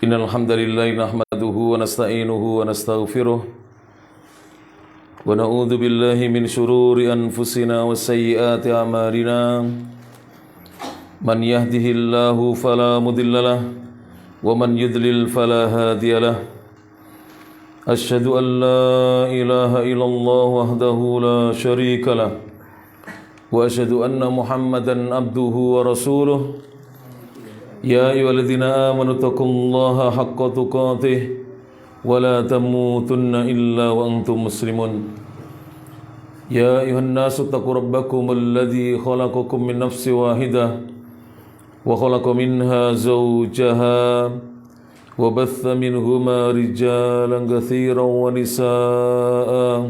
Innal hamdalillah nahmaduhu wa nasta'inuhu wa nastaghfiruh wa na'udzu billahi min shururi anfusina wa sayyiati a'malina. Man yahdihillahu fala mudhillalah wa man yudlil fala hadiyalah. Asyhadu an la ilaha illallah wahdahu la syarikalah wa asyhadu anna Muhammadan abduhu wa rasuluh. Ya ayyuhalladzina amanu taqullaha haqqa tuqatih wa la tamutunna illa wa antum muslimun. Ya ayyuhan nasu taqu rabbakumul ladzi khalaqakum min nafsin wahidah wa khalaqa minha zawjaha wa batha minhuma rijalan katsiran wa nisaa'a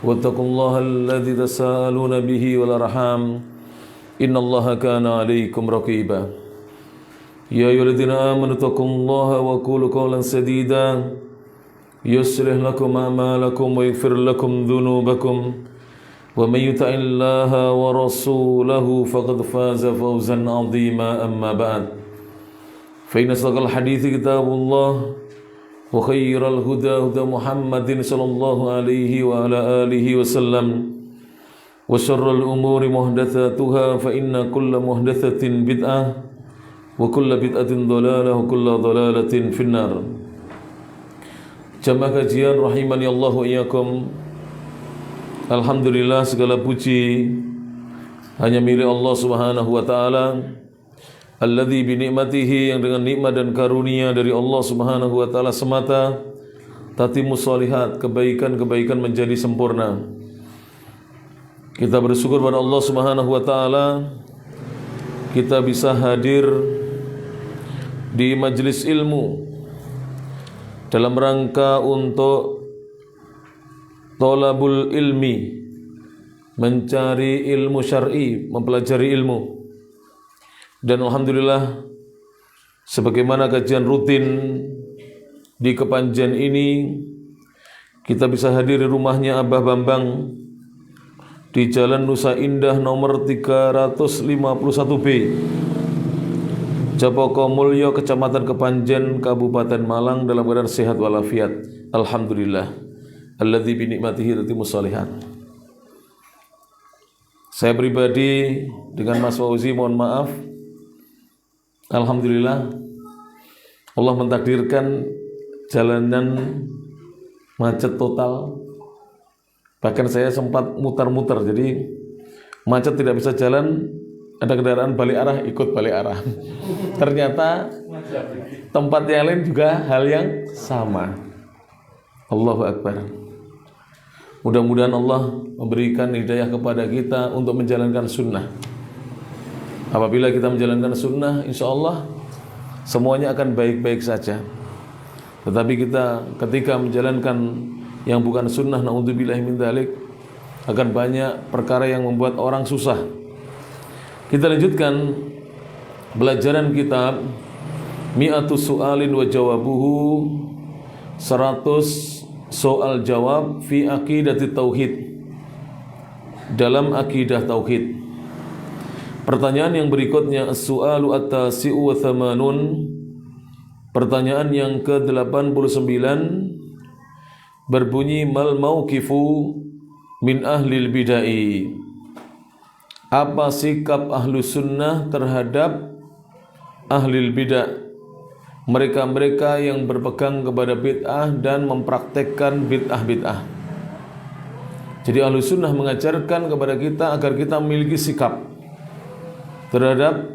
wattaqullaha alladzi tasaaluna bihi wal arham innallaha kana 'alaikum raqiba. Ya ayyuhalladzina amanu taqullaha wa qulu qawlan sadida yuslih lakum a'malakum wa yaghfir lakum dhunubakum wa may yuti'illaha wa rasulahu faqad faza fawzan 'azima. Amma ba'd, fa inna asdaqal hadithi kitabullah wa khairal huda huda Muhammadin sallallahu alaihi wa ala alihi wasallam wa syarrul umuri muhdatsatuha fa inna kulla muhdatsatin bid'ah wa kullu bid'atin dhalalah wa kullu dhalalatin finnar. Jamaah kajian rahimani Allah wa iyyakum. Alhamdulillah, segala puji hanya milik Allah Subhanahu wa taala, alladzi bi ni'matihi, yang dengan nikmat dan karunia dari Allah Subhanahu wa taala semata tatimmus shalihat, kebaikan-kebaikan menjadi sempurna. Kita bersyukur pada Allah Subhanahu wa taala kita bisa hadir di majelis ilmu dalam rangka untuk thalabul ilmi, mencari ilmu syar'i, mempelajari ilmu. Dan alhamdulillah, sebagaimana kajian rutin di Kepanjen ini, kita bisa hadir di rumahnya Abah Bambang di Jalan Nusa Indah nomor 351B, Japoko Mulyo, Kecamatan Kepanjen, Kabupaten Malang, dalam keadaan sehat walafiat. Alhamdulillah, alladzi bi ni'matihi tatimmus shalihat. Saya pribadi dengan Mas Fauzi mohon maaf. Alhamdulillah, Allah mentakdirkan jalanan macet total. Bahkan saya sempat mutar-mutar, jadi macet tidak bisa jalan. Ada kendaraan balik arah, ikut balik arah. Ternyata tempat yang lain juga hal yang sama. Allahu Akbar. Mudah-mudahan Allah memberikan hidayah kepada kita untuk menjalankan sunnah. Apabila kita menjalankan sunnah, insya Allah semuanya akan baik-baik saja. Tetapi kita ketika menjalankan yang bukan sunnah, na'udzubillahi min dzalik, akan banyak perkara yang membuat orang susah. Kita lanjutkan pelajaran kitab Mi'atus Su'alin wa Jawabuhu, 100 soal jawab fi aqidati tauhid, dalam akidah tauhid. Pertanyaan yang berikutnya, as-su'alu at-tasi'u wa thamanun, pertanyaan yang ke-89, berbunyi mal mauqifu min ahlil bid'ah. Apa sikap ahlu sunnah terhadap ahlil bid'ah, mereka-mereka yang berpegang kepada bid'ah dan mempraktekkan bid'ah-bid'ah. Jadi ahlu sunnah mengajarkan kepada kita agar kita memiliki sikap terhadap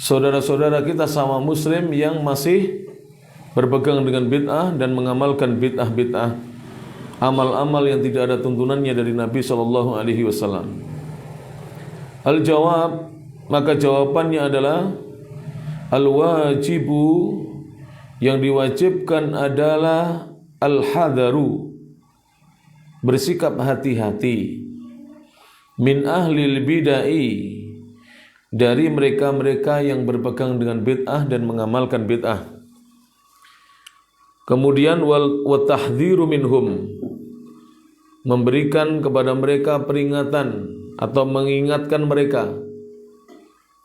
saudara-saudara kita sama muslim yang masih berpegang dengan bid'ah dan mengamalkan bid'ah-bid'ah, amal-amal yang tidak ada tuntunannya dari Nabi SAW. Al-jawab, maka jawabannya adalah al-wajibu, yang diwajibkan adalah al-hadaru, bersikap hati-hati, min ahlil bid'ah, dari mereka-mereka yang berpegang dengan bid'ah dan mengamalkan bid'ah. Kemudian wa tahdhiru minhum, memberikan kepada mereka peringatan atau mengingatkan mereka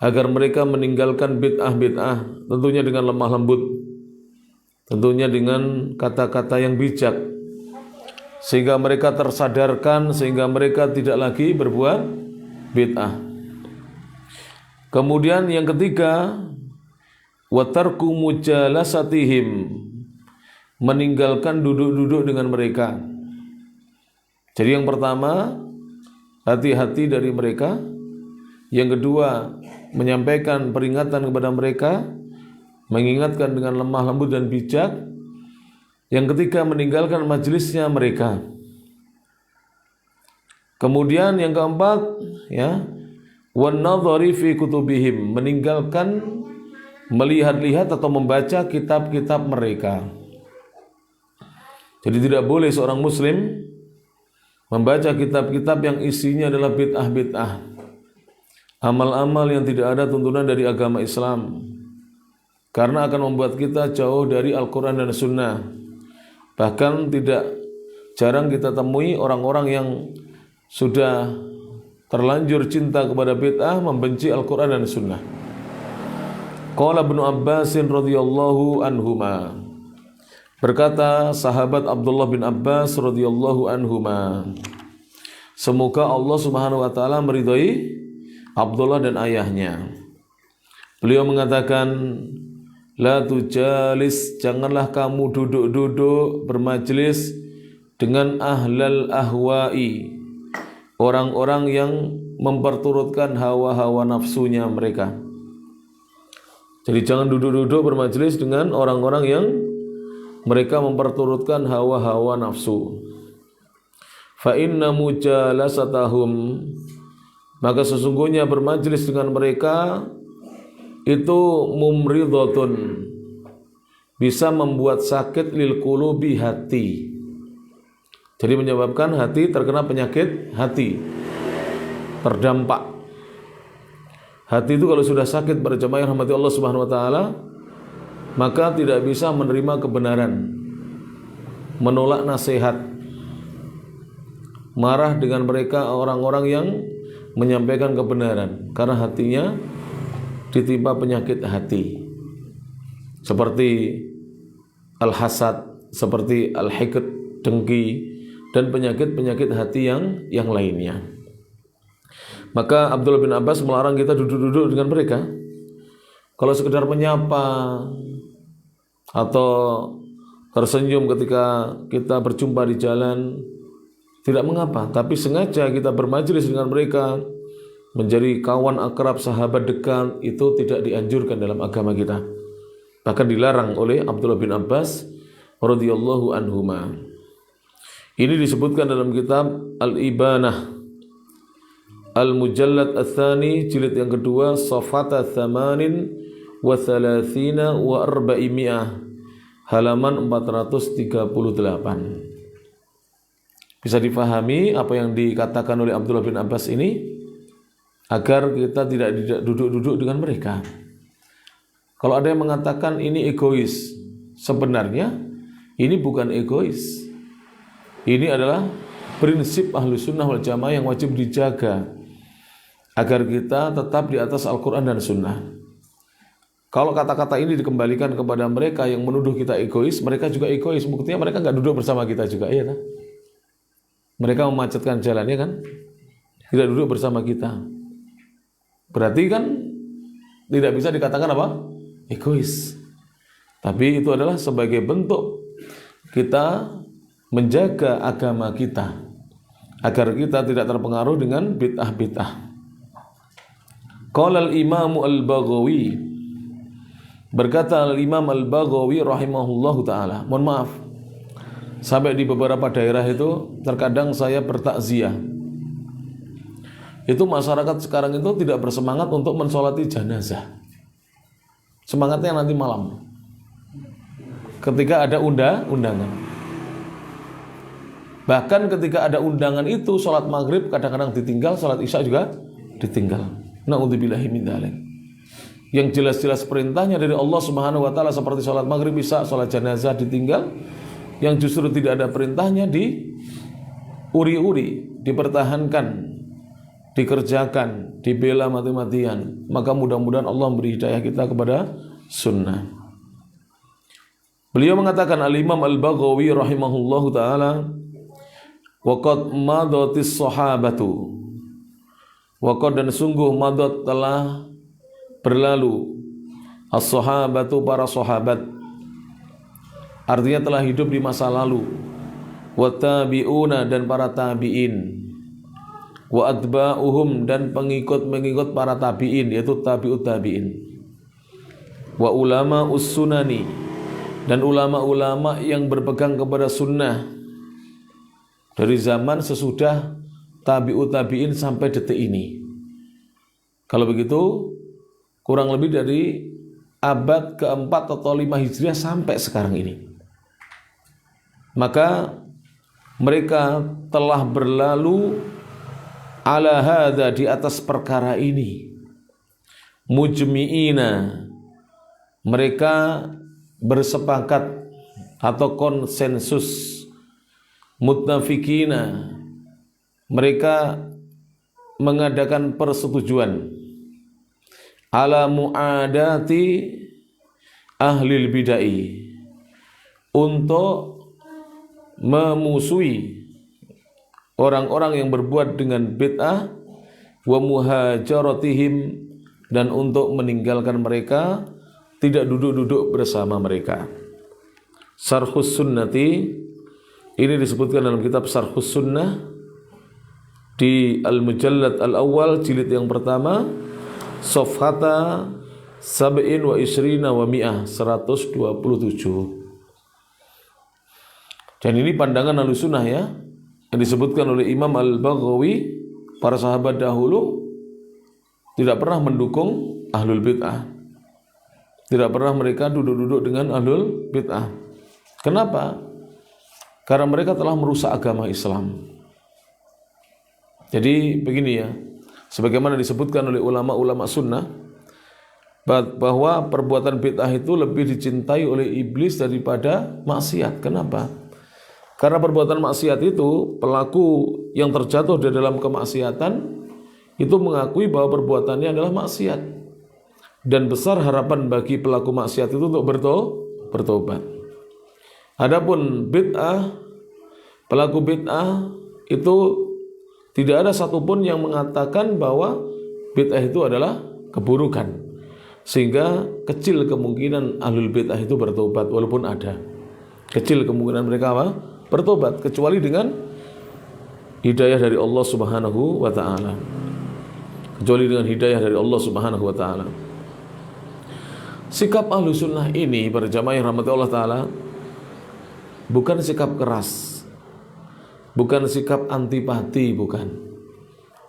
agar mereka meninggalkan bid'ah-bid'ah, tentunya dengan lemah lembut. tentunya dengan kata-kata yang bijak, sehingga mereka tersadarkan, sehingga mereka tidak lagi berbuat bid'ah. Kemudian yang ketiga, wa tarku mujalasatihim, meninggalkan duduk-duduk dengan mereka. Jadi yang pertama, hati-hati dari mereka. Yang kedua, menyampaikan peringatan kepada mereka, mengingatkan dengan lemah lembut dan bijak. Yang ketiga, meninggalkan majelisnya mereka. Kemudian yang keempat, ya, wan nadhari fi kutubihim, meninggalkan melihat-lihat atau membaca kitab-kitab mereka. Jadi tidak boleh seorang muslim membaca kitab-kitab yang isinya adalah bid'ah-bid'ah, amal-amal yang tidak ada tuntunan dari agama Islam, karena akan membuat kita jauh dari Al-Quran dan Sunnah. Bahkan tidak jarang kita temui orang-orang yang sudah terlanjur cinta kepada bid'ah, membenci Al-Quran dan Sunnah. Qala Ibnu Abbasin radhiyallahu anhuma, berkata sahabat Abdullah bin Abbas radhiyallahu anhuma, semoga Allah Subhanahu wa taala meridhai Abdullah dan ayahnya. Beliau mengatakan, la tujalis, janganlah kamu duduk-duduk bermajlis dengan ahlal ahwa'i, orang-orang yang memperturutkan hawa-hawa nafsunya mereka. Jadi jangan duduk-duduk bermajlis dengan orang-orang yang mereka memperturutkan hawa-hawa nafsu. Fa inna mujalasatahum, maka sesungguhnya bermajlis dengan mereka itu mumridhatun, bisa membuat sakit lil qulubi, hati. Jadi menyebabkan hati terkena penyakit hati, terdampak. Hati itu kalau sudah sakit, para jemaah rahmati Allah Subhanahu wa taala, maka tidak bisa menerima kebenaran, menolak nasihat, marah dengan mereka orang-orang yang menyampaikan kebenaran, karena hatinya ditimpa penyakit hati, seperti al-hasad, seperti al-hiqd, dengki, dan penyakit-penyakit hati yang lainnya. Maka Abdullah bin Abbas melarang kita duduk-duduk dengan mereka. Kalau sekedar menyapa atau tersenyum ketika kita berjumpa di jalan, tidak mengapa. Tapi sengaja kita bermajelis dengan mereka, menjadi kawan akrab, sahabat dekat, itu tidak dianjurkan dalam agama kita. Bahkan dilarang oleh Abdullah bin Abbas radhiyallahu anhuma. Ini disebutkan dalam kitab Al-Ibanah Al-Mujallad Ats-Tsani, jilid yang kedua, Safata 38 wa 400, halaman 438. Bisa difahami apa yang dikatakan oleh Abdullah bin Abbas ini, agar kita tidak duduk-duduk dengan mereka. Kalau ada yang mengatakan ini egois, sebenarnya ini bukan egois. Ini adalah prinsip Ahlus Sunnah wal Jamaah yang wajib dijaga, agar kita tetap di atas Al-Quran dan Sunnah. Kalau kata-kata ini dikembalikan kepada mereka yang menuduh kita egois, mereka juga egois. Buktinya mereka nggak duduk bersama kita juga, ya kan? Mereka memacetkan jalannya kan, tidak duduk bersama kita. Berarti kan tidak bisa dikatakan apa? Egois. Tapi itu adalah sebagai bentuk kita menjaga agama kita, agar kita tidak terpengaruh dengan bid'ah-bid'ah. Qala al-Imam al-Baghawi, berkata al-Imam al-Baghawi rahimahullahu ta'ala, mohon maaf, sampai di beberapa daerah itu terkadang saya bertakziah. Itu masyarakat sekarang itu tidak bersemangat untuk mensolati jenazah. Semangatnya nanti malam, ketika ada undangan. Bahkan ketika ada undangan itu, sholat maghrib kadang-kadang ditinggal, sholat isya juga ditinggal. Na'udzubillahi min dzalik. Yang jelas-jelas perintahnya dari Allah Subhanahu wa taala seperti sholat maghrib, isya, sholat jenazah ditinggal. Yang justru tidak ada perintahnya diuri-uri, dipertahankan, dikerjakan, dibela mati-matian. Maka mudah-mudahan Allah memberi hidayah kita kepada sunnah. Beliau mengatakan Al-Imam Al-Baghawi rahimahullahu taala, waqad madatis sahabatu, waqad dan sungguh madat telah berlalu, as-sahabatu para sahabat, artinya telah hidup di masa lalu, wa tabi'una dan para tabi'in, wa atba'uhum dan pengikut-pengikut para tabi'in, yaitu tabi'ut tabi'in, wa ulama us-sunani dan ulama-ulama yang berpegang kepada sunnah dari zaman sesudah tabi'ut tabi'in sampai detik ini. Kalau begitu kurang lebih dari abad keempat atau 5 Hijriah sampai sekarang ini. Maka mereka telah berlalu ala hadza, di atas perkara ini, mujmi'ina, mereka bersepakat atau konsensus, muttafiqina, mereka mengadakan persetujuan, ala mu'adati ahlil bid'ah, untuk memusuhi orang-orang yang berbuat dengan bid'ah, wa muhajaratihim, dan untuk meninggalkan mereka, tidak duduk-duduk bersama mereka. Syarhus Sunnati, ini disebutkan dalam kitab Syarhus Sunnah di Al-Mujallad Al-Awwal jilid yang pertama, Safhata Sab'in wa Isrina wa Mi'ah, 127. Dan ini pandangan Ahlussunnah ya, yang disebutkan oleh Imam Al-Baghawi. Para sahabat dahulu tidak pernah mendukung ahlul bid'ah, tidak pernah mereka duduk-duduk dengan ahlul bid'ah. Kenapa? Karena mereka telah merusak agama Islam. Jadi begini ya, sebagaimana disebutkan oleh ulama-ulama sunnah, bahwa perbuatan bid'ah itu lebih dicintai oleh iblis daripada maksiat. Kenapa? Karena perbuatan maksiat itu, pelaku yang terjatuh di dalam kemaksiatan itu mengakui bahwa perbuatannya adalah maksiat, dan besar harapan bagi pelaku maksiat itu untuk bertobat. Adapun bid'ah, pelaku bid'ah itu tidak ada satupun yang mengatakan bahwa bid'ah itu adalah keburukan, sehingga kecil kemungkinan ahlul bid'ah itu bertobat. Walaupun ada, kecil kemungkinan mereka bertobat, kecuali dengan hidayah dari Allah Subhanahu wa ta'ala. Kecuali dengan hidayah dari Allah Subhanahu wa ta'ala. Sikap Ahlussunnah ini, para jamaah yang rahmati Allah ta'ala, bukan sikap keras, bukan sikap antipati, bukan.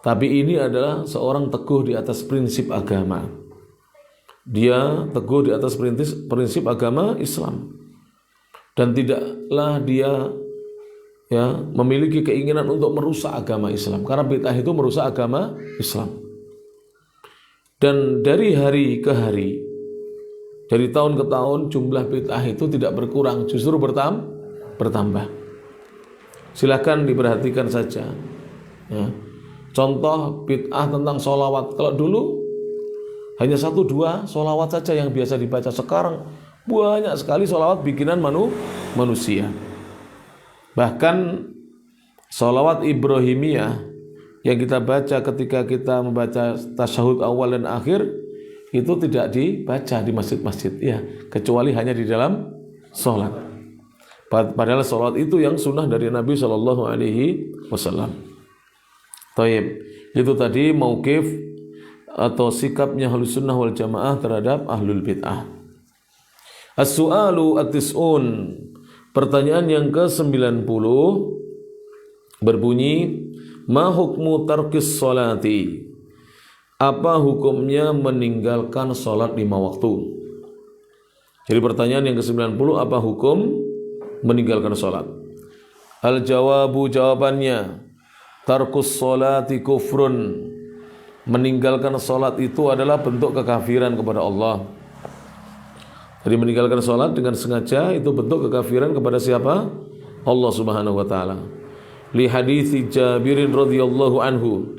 Tapi ini adalah seorang teguh di atas prinsip agama. Dia teguh di atas prinsip agama Islam, dan tidaklah dia memiliki keinginan untuk merusak agama Islam, karena bid'ah itu merusak agama Islam. Dan dari hari ke hari, dari tahun ke tahun, jumlah bid'ah itu tidak berkurang, justru bertambah. Silahkan diperhatikan saja ya. Contoh bid'ah tentang sholawat. Kalau dulu hanya 1-2 sholawat saja yang biasa dibaca, sekarang banyak sekali sholawat bikinan manusia. Bahkan sholawat Ibrahimiyah yang kita baca ketika kita membaca tasyahud awal dan akhir, itu tidak dibaca di masjid-masjid ya, kecuali hanya di dalam sholat. Padahal sholat itu yang sunnah dari Nabi SAW. Taib. Itu tadi mauqif atau sikapnya Ahlussunnah wal Jamaah terhadap ahlul bid'ah. As-su'alu at-tis'un, pertanyaan yang ke-90 berbunyi, ma hukmu tarkis sholati, apa hukumnya meninggalkan sholat 5 waktu. Jadi pertanyaan yang ke-90, apa hukum meninggalkan sholat? Al-jawabu, jawabannya, tarkus sholati kufrun, meninggalkan sholat itu adalah bentuk kekafiran kepada Allah. Jadi meninggalkan sholat dengan sengaja itu bentuk kekafiran kepada siapa? Allah Subhanahu wa ta'ala. Li hadithi Jabirin radhiyallahu anhu,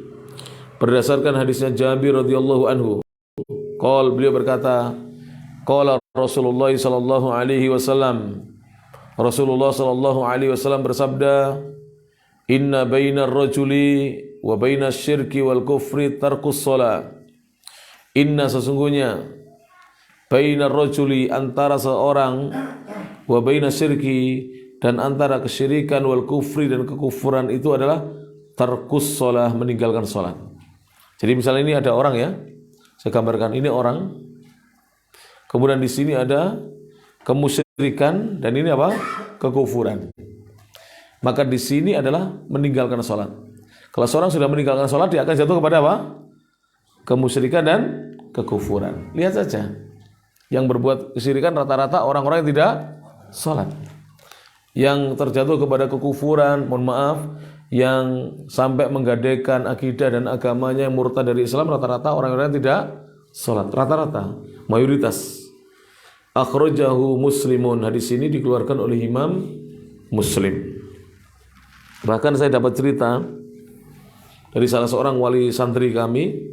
berdasarkan hadisnya Jabir radhiyallahu anhu, beliau berkata, qala Rasulullah sallallahu alaihi wasallam. Rasulullah sallallahu alaihi wasallam bersabda, "Inna bainar rajuli wa bainas syirki wal kufri tarkus shalah." Inna sesungguhnya bainar rajuli antara seorang wa bainas syirki dan antara kesyirikan wal kufri dan kekufuran itu adalah tarkus shalah, meninggalkan salat. Jadi misalnya ini ada orang ya. Saya gambarkan ini orang. Kemudian di sini ada kemusyrikan dan ini apa? Kekufuran. Maka di sini adalah meninggalkan salat. Kalau seorang sudah meninggalkan salat, dia akan jatuh kepada apa? Kemusyrikan dan kekufuran. Lihat saja. Yang berbuat kesyirikan rata-rata orang-orang yang tidak salat. Yang terjatuh kepada kekufuran, mohon maaf, yang sampai menggadaikan akidah dan agamanya yang murtad dari Islam, rata-rata orang-orang yang tidak salat. Rata-rata, mayoritas. Akhrajahu Muslimun. Hadis ini dikeluarkan oleh Imam Muslim. Bahkan saya dapat cerita dari salah seorang wali santri kami,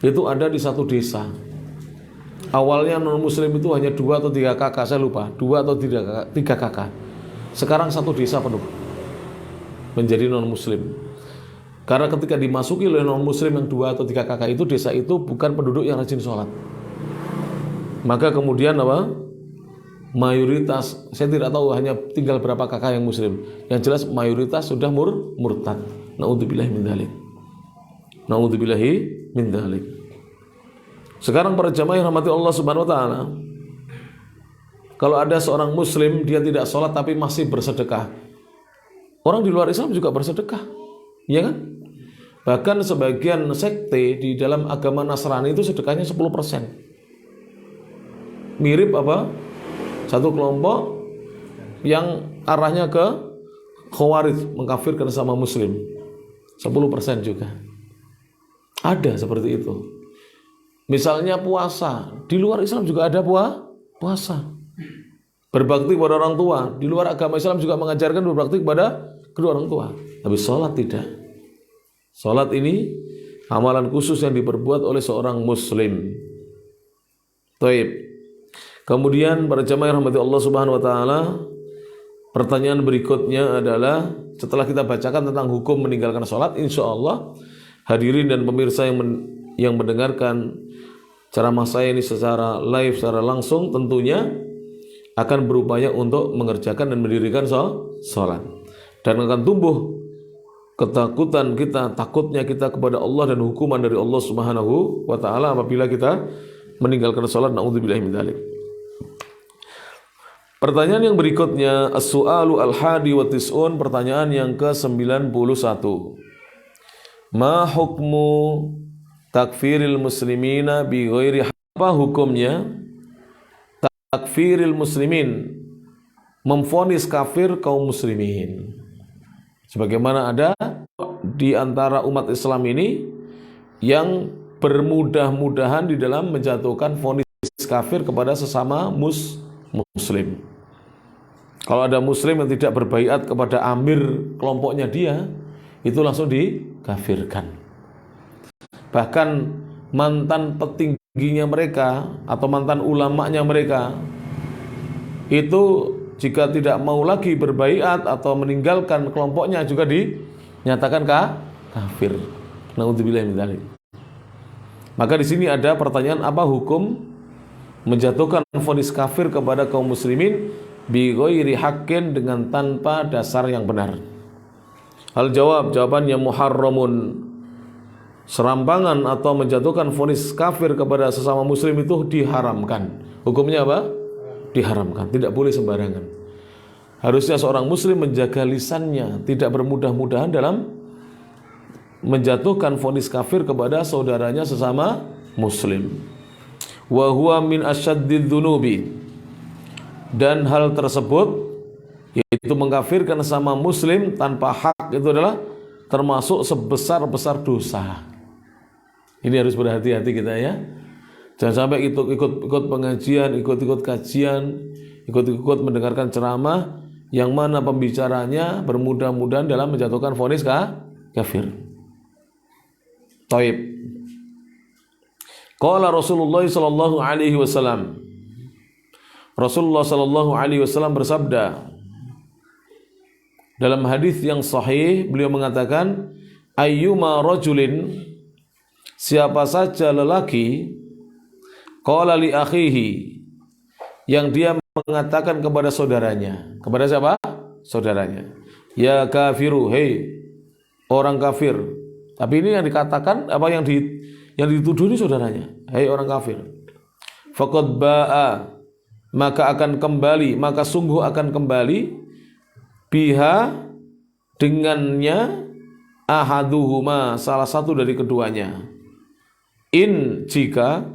itu ada di satu desa. Awalnya non muslim itu hanya 2 atau 3 kakak, saya lupa, 2 atau 3 kakak. Sekarang satu desa penuh menjadi non muslim. Karena ketika dimasuki oleh non muslim yang 2 atau 3 kakak itu, desa itu bukan penduduk yang rajin sholat. Maka kemudian apa? Mayoritas, saya tidak tahu hanya tinggal berapa kakak yang muslim. Yang jelas mayoritas sudah murtad. Na'udzubillahi min dzalik. Na'udzubillahi min dzalik. Sekarang para jamaah yang rahmati Allah Subhanahu wa taala, kalau ada seorang muslim dia tidak sholat tapi masih bersedekah. Orang di luar Islam juga bersedekah. Iya kan? Bahkan sebagian sekte di dalam agama Nasrani itu sedekahnya 10%. Mirip apa? Satu kelompok yang arahnya ke Khawarij, mengkafirkan sama muslim. 10% juga. Ada seperti itu. Misalnya puasa, di luar Islam juga ada puasa. Berbakti kepada orang tua, di luar agama Islam juga mengajarkan berbakti kepada kedua orang tua. Tapi sholat tidak. Sholat ini amalan khusus yang diperbuat oleh seorang muslim. Taib. Kemudian para jamaah rahmati Allah Subhanahu wa taala, pertanyaan berikutnya adalah setelah kita bacakan tentang hukum meninggalkan sholat, insya Allah hadirin dan pemirsa yang mendengarkan ceramah saya ini secara live, secara langsung, tentunya akan berupaya untuk mengerjakan dan mendirikan sholat, dan akan tumbuh ketakutan kita, takutnya kita kepada Allah dan hukuman dari Allah Subhanahu wa taala apabila kita meninggalkan sholat. Na'udzubillahi min dzalik. Pertanyaan yang berikutnya, as-su'alu al-hadi wa tis'un, pertanyaan yang ke-91. Ma hukmu takfiril muslimina bi ghairi, apa hukumnya takfiril muslimin, memvonis kafir kaum muslimin? Sebagaimana ada di antara umat Islam ini yang bermudah-mudahan di dalam menjatuhkan vonis kafir kepada sesama muslim. Kalau ada muslim yang tidak berbaiat kepada amir kelompoknya dia, itu langsung dikafirkan. Bahkan mantan petingginya mereka atau mantan ulamanya mereka itu jika tidak mau lagi berbaiat atau meninggalkan kelompoknya juga dinyatakan kafir. Na'udzubillahi min dzalik. Maka di sini ada pertanyaan, apa hukum menjatuhkan vonis kafir kepada kaum muslimin bi ghairi haqqin, dengan tanpa dasar yang benar? Al jawab, jawabannya muharramun, serampangan atau menjatuhkan vonis kafir kepada sesama muslim itu diharamkan. Hukumnya apa? Diharamkan, tidak boleh sembarangan. Harusnya seorang muslim menjaga lisannya, tidak bermudah-mudahan dalam menjatuhkan vonis kafir kepada saudaranya sesama muslim. Wa huwa min asyaddid dzunubi, dan hal tersebut yaitu mengkafirkan sama muslim tanpa hak itu adalah termasuk sebesar-besar dosa. Ini harus berhati-hati kita ya. Jangan sampai ikut pengajian, ikut kajian, ikut mendengarkan ceramah yang mana pembicaranya bermudah-mudahan dalam menjatuhkan vonis kafir. Taib. Qala Rasulullah sallallahu alaihi wasallam, Rasulullah sallallahu alaihi wasallam bersabda dalam hadis yang sahih, beliau mengatakan, ayyuma rajulin, siapa saja lelaki, qala li akhihi, yang dia mengatakan kepada saudaranya. Kepada siapa? Saudaranya. Ya kafiru, hei orang kafir. Tapi ini yang dikatakan, apa yang dituduh ini saudaranya. Hei orang kafir. Faqad ba'a, maka akan kembali, maka sungguh akan kembali biha, dengannya, ahaduhuma, salah satu dari keduanya. In, jika,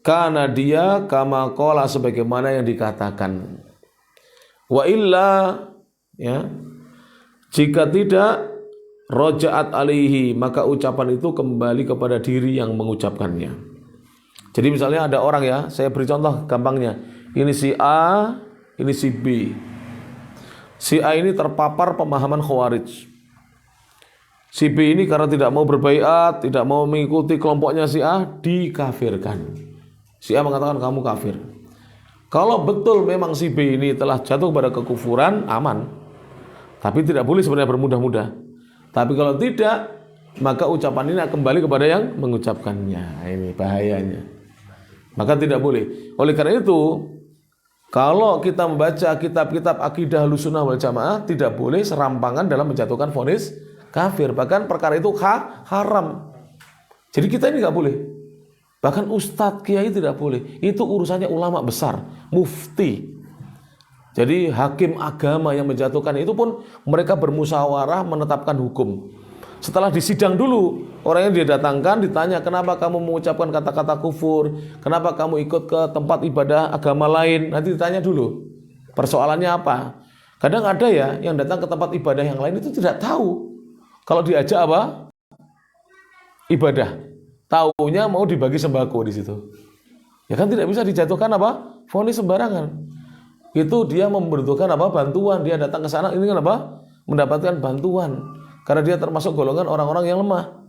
karena dia kama qala, sebagaimana yang dikatakan. Wa illa, ya, jika tidak, roja'at alaihi, maka ucapan itu kembali kepada diri yang mengucapkannya. Jadi misalnya ada orang, ya, saya beri contoh gampangnya. Ini si A, ini si B. Si A ini terpapar pemahaman Khawarij. Si B ini karena tidak mau berbaiat, tidak mau mengikuti kelompoknya si A, dikafirkan. Si A mengatakan kamu kafir. Kalau betul memang si B ini telah jatuh pada kekufuran, aman. Tapi tidak boleh sebenarnya bermudah-mudah. Tapi kalau tidak, maka ucapan ini akan kembali kepada yang mengucapkannya. Ini bahayanya. Maka tidak boleh. Oleh karena itu, kalau kita membaca kitab-kitab akidah Ahlussunnah wal Jamaah, tidak boleh serampangan dalam menjatuhkan vonis kafir. Bahkan perkara itu haram. Jadi kita ini nggak boleh. Bahkan ustadz, kiai tidak boleh. Itu urusannya ulama besar, mufti. Jadi hakim agama yang menjatuhkan itu pun mereka bermusyawarah menetapkan hukum. Setelah disidang dulu, orang yang dia datangkan ditanya, kenapa kamu mengucapkan kata-kata kufur, kenapa kamu ikut ke tempat ibadah agama lain, nanti ditanya dulu persoalannya apa. Kadang ada ya yang datang ke tempat ibadah yang lain itu tidak tahu kalau diajak apa ibadah, taunya mau dibagi sembako di situ. Ya kan tidak bisa dijatuhkan apa vonis sembarangan. Itu dia membutuhkan apa bantuan, dia datang ke sana ini kan apa mendapatkan bantuan. Karena dia termasuk golongan orang-orang yang lemah.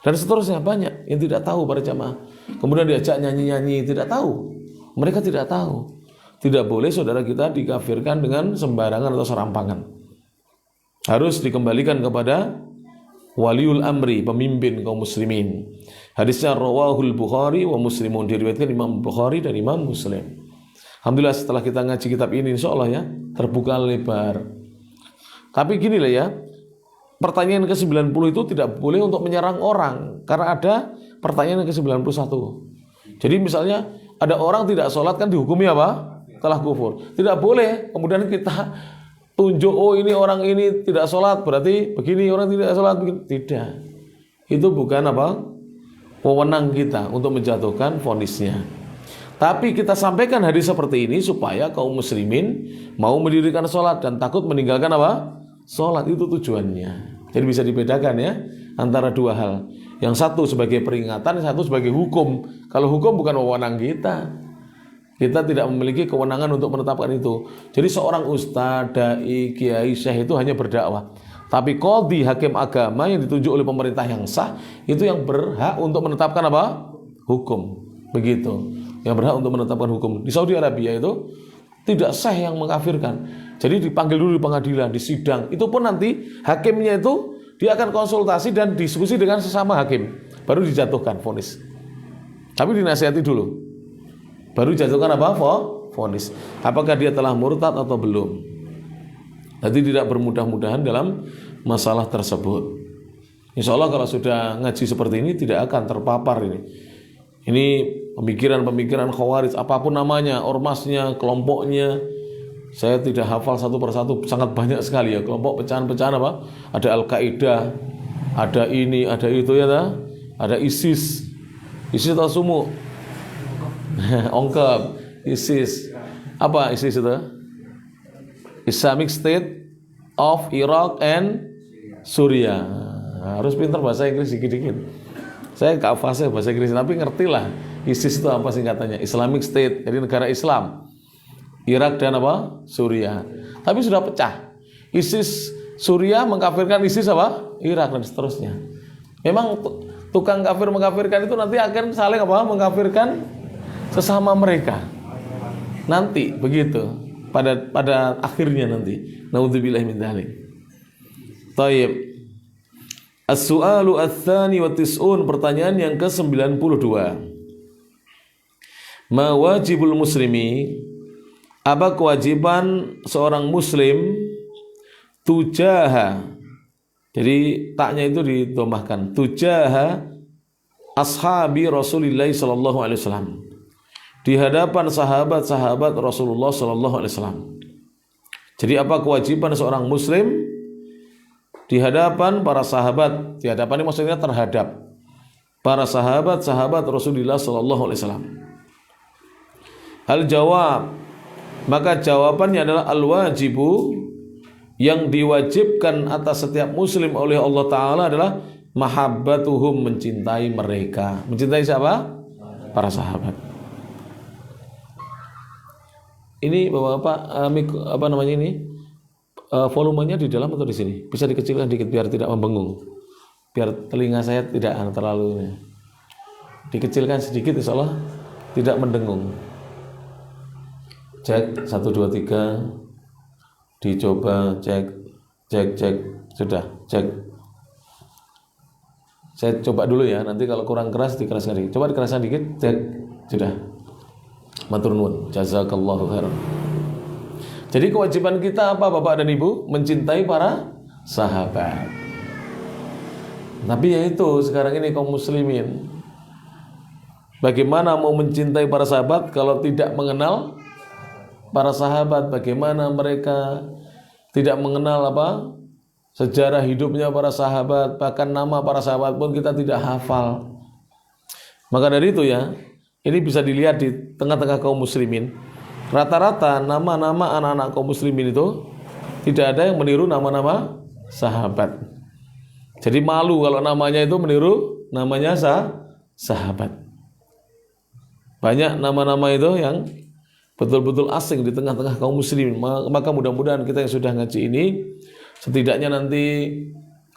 Dan seterusnya banyak yang tidak tahu para jamaah. Kemudian diajak nyanyi-nyanyi, tidak tahu. Mereka tidak tahu. Tidak boleh saudara kita dikafirkan dengan sembarangan atau serampangan. Harus dikembalikan kepada waliul amri, pemimpin kaum muslimin. Hadisnya rawahul Bukhari wa Muslimun, diriwayatkan Imam Bukhari dan Imam Muslim. Alhamdulillah setelah kita ngaji kitab ini insyaallah ya terbuka lebar. Tapi gini lah ya, pertanyaan ke-90 itu tidak boleh untuk menyerang orang karena ada pertanyaan ke-91. Jadi misalnya ada orang tidak sholat kan dihukumi apa? Telah kufur. Tidak boleh kemudian kita tunjuk oh ini orang ini tidak sholat berarti begini, orang tidak sholat begini. Tidak. Itu bukan apa? Wewenang kita untuk menjatuhkan vonisnya. Tapi kita sampaikan hadis seperti ini supaya kaum muslimin mau mendirikan sholat dan takut meninggalkan apa? Sholat, itu tujuannya. Jadi bisa dibedakan ya antara dua hal. Yang satu sebagai peringatan, yang satu sebagai hukum. Kalau hukum bukan wewenang kita. Kita tidak memiliki kewenangan untuk menetapkan itu. Jadi seorang ustadz, dai, kiai, syekh itu hanya berdakwah. Tapi qadhi, hakim agama yang ditunjuk oleh pemerintah yang sah, itu yang berhak untuk menetapkan apa? Hukum. Begitu. Yang berhak untuk menetapkan hukum. Di Saudi Arabia itu tidak sah yang mengkafirkan. Jadi dipanggil dulu di pengadilan, di sidang. Itu pun nanti hakimnya itu dia akan konsultasi dan diskusi dengan sesama hakim. Baru dijatuhkan vonis. Tapi dinasihati dulu. Baru dijatuhkan apa? Vonis. Apakah dia telah murtad atau belum? Nanti tidak bermudah-mudahan dalam masalah tersebut. Insya Allah kalau sudah ngaji seperti ini tidak akan terpapar ini. Ini pemikiran-pemikiran Khawarij, apapun namanya, ormasnya, kelompoknya. Saya tidak hafal satu persatu, sangat banyak sekali ya kelompok pecahan-pecahan apa? Ada Al-Qaeda, ada ini, ada itu ya, ada ISIS, ISIS atau sumu, ongkep, ISIS, apa ISIS itu? Islamic State of Iraq and Syria. Harus pintar bahasa Inggris dikit-dikit. Saya nggak fasih bahasa Inggris, tapi ngerti lah ISIS itu apa singkatannya? Islamic State, jadi negara Islam. Irak dan apa? Suriah. Tapi sudah pecah. ISIS Suriah mengkafirkan ISIS apa? Irak dan seterusnya. Memang tukang kafir mengkafirkan itu nanti akan saling apa? Mengkafirkan sesama mereka. nanti begitu pada akhirnya nanti. Naudzubillahi min dzalik. Taib. As-su'alu ats-tsani wa tis'un, pertanyaan yang ke-92. Ma wajibul muslimi, apa kewajiban seorang muslim tujaha. Jadi taknya itu didomahkan, tujaha ashabi Rasulillah sallallahu alaihi wasallam, di hadapan sahabat-sahabat Rasulullah sallallahu alaihi wasallam. Jadi apa kewajiban seorang muslim di hadapan para sahabat? Di hadapan ini maksudnya terhadap para sahabat-sahabat Rasulullah sallallahu alaihi wasallam. Al-jawab, maka jawabannya adalah al-wajibu, yang diwajibkan atas setiap muslim oleh Allah Ta'ala adalah mahabbatuhum, mencintai mereka. Mencintai siapa? Para sahabat. Ini Bapak-bapak, apa namanya ini? Volumenya di dalam atau di sini? Bisa dikecilkan dikit biar tidak membengung. Biar telinga saya tidak terlalu. Dikecilkan sedikit, insya Allah tidak mendengung. Cek 1 2 3, dicoba, cek, sudah, cek. Saya coba dulu ya, nanti kalau kurang keras dikeraskan dikit. Coba dikeraskan dikit, cek, sudah. Matur nuwun, jazakallahu khairan. Jadi kewajiban kita apa Bapak dan Ibu? Mencintai para sahabat. Tapi ya itu sekarang ini kaum muslimin, bagaimana mau mencintai para sahabat kalau tidak mengenal para sahabat? Bagaimana mereka tidak mengenal apa sejarah hidupnya para sahabat, bahkan nama para sahabat pun kita tidak hafal. Maka dari itu ya, ini bisa dilihat di tengah-tengah kaum muslimin. Rata-rata nama-nama anak-anak kaum muslimin itu tidak ada yang meniru nama-nama sahabat. Jadi malu kalau namanya itu meniru namanya sahabat. Banyak nama-nama itu yang betul-betul asing di tengah-tengah kaum muslimin. Maka mudah-mudahan kita yang sudah ngaji ini, setidaknya nanti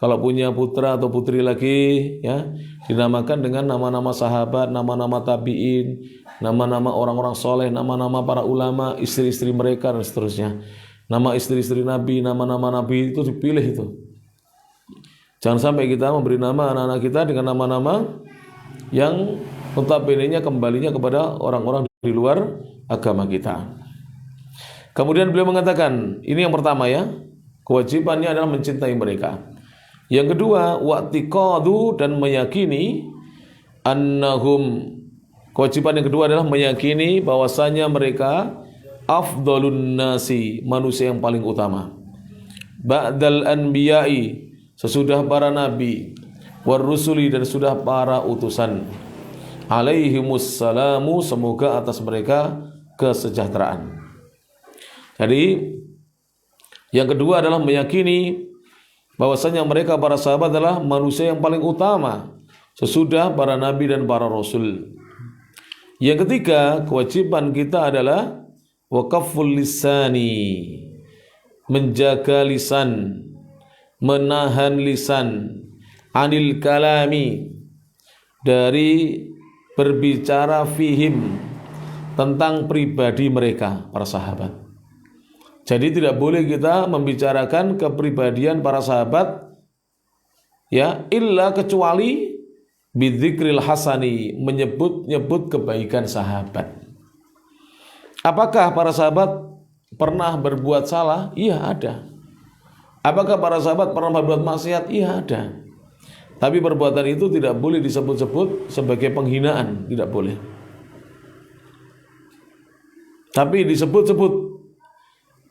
kalau punya putra atau putri lagi ya, dinamakan dengan nama-nama sahabat, nama-nama tabi'in, nama-nama orang-orang soleh, nama-nama para ulama, istri-istri mereka dan seterusnya. Nama istri-istri Nabi, nama-nama Nabi itu dipilih itu. Jangan sampai kita memberi nama anak-anak kita dengan nama-nama yang notabene-nya kembalinya kepada orang-orang di luar agama kita. Kemudian beliau mengatakan, ini yang pertama ya, kewajibannya adalah mencintai mereka. Yang kedua, wa'tiqadu, dan meyakini annahum, kewajiban yang kedua adalah meyakini bahwasanya mereka afdalun nasi, manusia yang paling utama, ba'dal anbiya'i, sesudah para nabi, war rusuli, dan sudah para utusan, alaihimussalamu, semoga atas mereka kesejahteraan. Jadi yang kedua adalah meyakini bahwasanya mereka para sahabat adalah manusia yang paling utama sesudah para nabi dan para rasul. Yang ketiga, kewajiban kita adalah waqaful lisani, menjaga lisan, menahan lisan, anil kalami, dari berbicara fihim, tentang pribadi mereka para sahabat. Jadi tidak boleh kita membicarakan kepribadian para sahabat ya, illa kecuali bidzikril hasani, menyebut-nyebut kebaikan sahabat. Apakah para sahabat pernah berbuat salah? Iya, ada. Apakah para sahabat pernah berbuat maksiat? Iya, ada. Tapi perbuatan itu tidak boleh disebut-sebut sebagai penghinaan, tidak boleh. Tapi disebut-sebut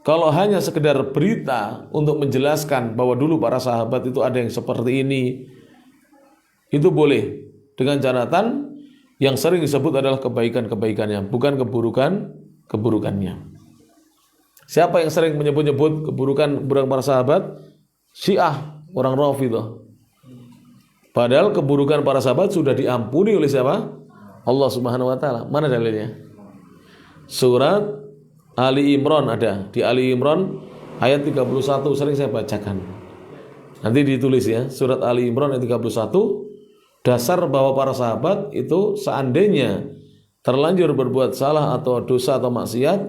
kalau hanya sekedar berita untuk menjelaskan bahwa dulu para sahabat itu ada yang seperti ini, itu boleh, dengan catatan yang sering disebut adalah kebaikan-kebaikannya, bukan keburukannya. Siapa yang sering menyebut-nyebut keburukan para sahabat? Syiah, orang Rafidhah. Padahal keburukan para sahabat sudah diampuni oleh siapa? Allah Subhanahu wa taala. Mana dalilnya? Surat Ali Imran ada. Di Ali Imran ayat 31 sering saya bacakan. Nanti ditulis ya, surat Ali Imran ayat 31. Dasar bahwa para sahabat itu seandainya terlanjur berbuat salah atau dosa atau maksiat,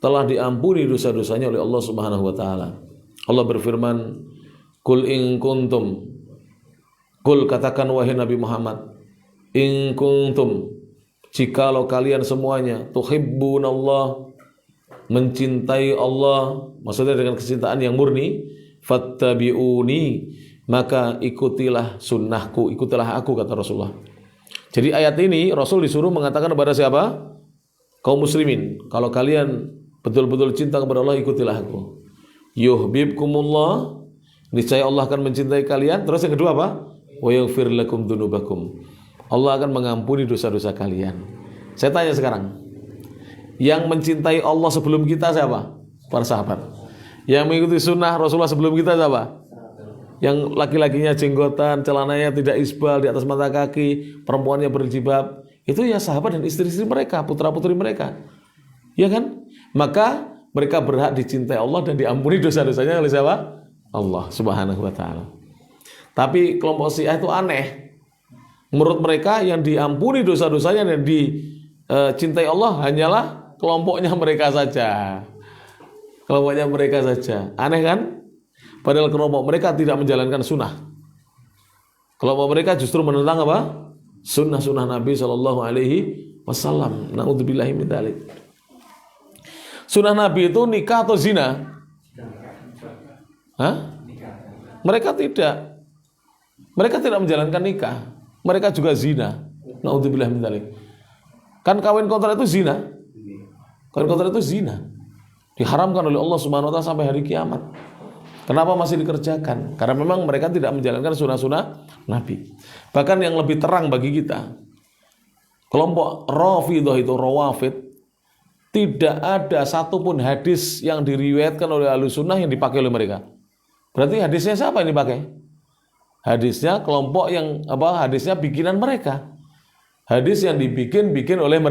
telah diampuni dosa-dosanya oleh Allah Subhanahu wa taala. Allah berfirman, "Qul in kuntum." Qul, katakan wahai Nabi Muhammad, in kuntum, jikalau kalian semuanya tuhibbunallah, mencintai Allah, maksudnya dengan kecintaan yang murni, fattabi'uni, maka ikutilah sunnahku, ikutilah aku, kata Rasulullah. Jadi ayat ini Rasul disuruh mengatakan kepada siapa? Kaum muslimin, kalau kalian betul-betul cinta kepada Allah, ikutilah aku. Yuhibbukumullah, niscaya Allah akan mencintai kalian. Terus yang kedua apa? Wa yaghfir lakum dzunubakum, Allah akan mengampuni dosa-dosa kalian. Saya tanya sekarang, yang mencintai Allah sebelum kita siapa? Para sahabat. Yang mengikuti sunnah Rasulullah sebelum kita siapa? Yang laki-lakinya jenggotan, celananya tidak isbal di atas mata kaki, perempuannya berjilbab, itu ya sahabat dan istri-istri mereka, putra-putri mereka, ya kan? Maka mereka berhak dicintai Allah dan diampuni dosa-dosanya oleh siapa? Allah Subhanahu wa taala. Tapi kelompok Syiah itu aneh. Menurut mereka yang diampuni dosa-dosanya dan dicintai Allah hanyalah kelompoknya mereka saja. Kelompoknya mereka saja. Aneh kan? Padahal kelompok mereka tidak menjalankan sunnah. Kelompok mereka justru menentang apa? Sunnah-sunnah Nabi SAW. Na'udzubillahi min dzalik. Sunnah Nabi itu nikah atau zina? Hah? Mereka tidak. Mereka tidak menjalankan nikah. Mereka juga zina. Na'udzubillahi min dzalik. Kan kawin kontrak itu zina. Kawin kontrak itu zina. Diharamkan oleh Allah Subhanahu wa taala sampai hari kiamat. Kenapa masih dikerjakan? Karena memang mereka tidak menjalankan sunnah-sunnah Nabi. Bahkan yang lebih terang bagi kita, kelompok Rafidhah itu, Rawafid, tidak ada satupun hadis yang diriwayatkan oleh Ahlus Sunnah yang dipakai oleh mereka. Berarti hadisnya siapa yang dipakai? Hadisnya kelompok yang hadisnya bikinan mereka. Hadis yang dibikin oleh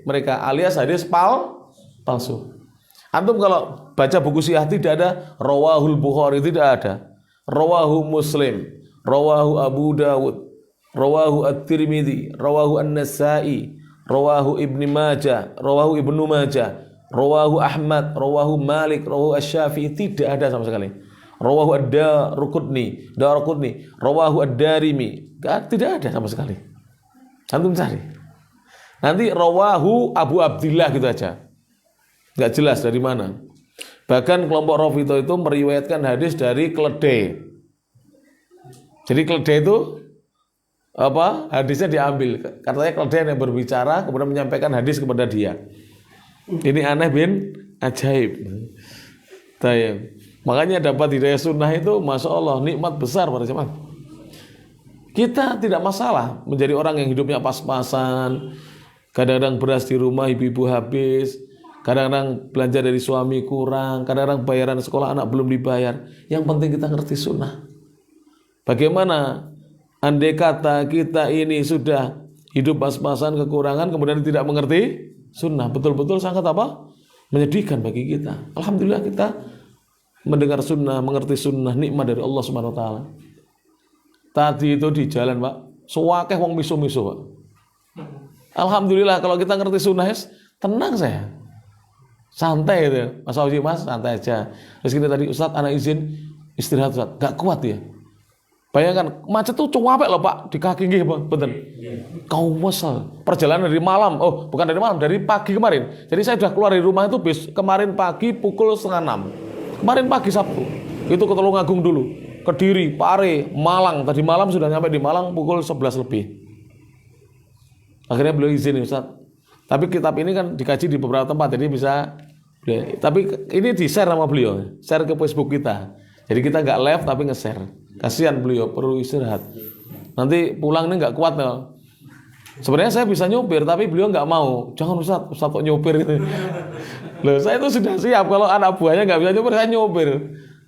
mereka alias hadis palsu. Antum kalau baca buku Syiah tidak ada Rawahul Bukhari, tidak ada. Rawahu Muslim, Rawahu Abu Dawud, Rawahu At-Tirmidzi, Rawahu An-Nasa'i, Rawahu Ibnu Majah, Rawahu Ibnu Majah, Rawahu Ahmad, Rawahu Malik, Rawahu Asy-Syafi'i, tidak ada sama sekali. Rawahu Ad-Darqutni, Rawahu Ad-Darimi, tidak ada sama sekali. Antum cari. Nanti Rawahu Abu Abdillah gitu aja. Enggak jelas dari mana. Bahkan kelompok Rafidhah itu meriwayatkan hadis dari keledai. Jadi keledai itu hadisnya diambil. Katanya keledai yang berbicara kemudian menyampaikan hadis kepada dia. Ini aneh bin ajaib. Tayyib. Makanya dapat hidayah sunnah itu Masya Allah nikmat besar pada jemaah. Kita tidak masalah menjadi orang yang hidupnya pas-pasan. Kadang-kadang beras di rumah ibu-ibu habis, kadang-kadang belanja dari suami kurang, kadang-kadang bayaran sekolah anak belum dibayar. Yang penting kita ngerti sunnah. Bagaimana andai kata kita ini sudah hidup pas-pasan, kekurangan, kemudian tidak mengerti sunnah, betul-betul sangat menyedihkan bagi kita. Alhamdulillah kita mendengar sunnah, mengerti sunnah, nikmat dari Allah Subhanahu wa taala. Tadi itu di jalan, Pak, suwakeh wong miso-miso, Pak. Alhamdulillah kalau kita ngerti sunnah, tenang saya. Santai gitu. Mas Fauzi, Mas, santai aja. Terus kita tadi, Ustaz, anak izin istirahat, Ustaz. Gak kuat ya. Bayangkan, macet tuh cuapek loh, Pak, di kaki nggih, betul. Kau wasal. Perjalanan dari malam. Oh, bukan dari malam, dari pagi kemarin. Jadi saya sudah keluar dari rumah itu kemarin pagi pukul 5:30. Kemarin pagi Sabtu. Itu ke Tulungagung dulu. Kediri, Pare, Malang. Tadi malam sudah nyampe di Malang pukul 11 lebih. Akhirnya beliau izin, Ustaz. Tapi kitab ini kan dikaji di beberapa tempat, jadi bisa. Tapi ini di-share sama beliau. Share ke Facebook kita. Jadi kita nggak live tapi nge-share. Kasihan beliau, perlu istirahat. Nanti pulang ini nggak kuat. Ya. Sebenarnya saya bisa nyopir, tapi beliau nggak mau. Jangan Ustaz kok nyopir gitu. Loh, saya itu sudah siap. Kalau anak buahnya nggak bisa nyopir, saya nyopir.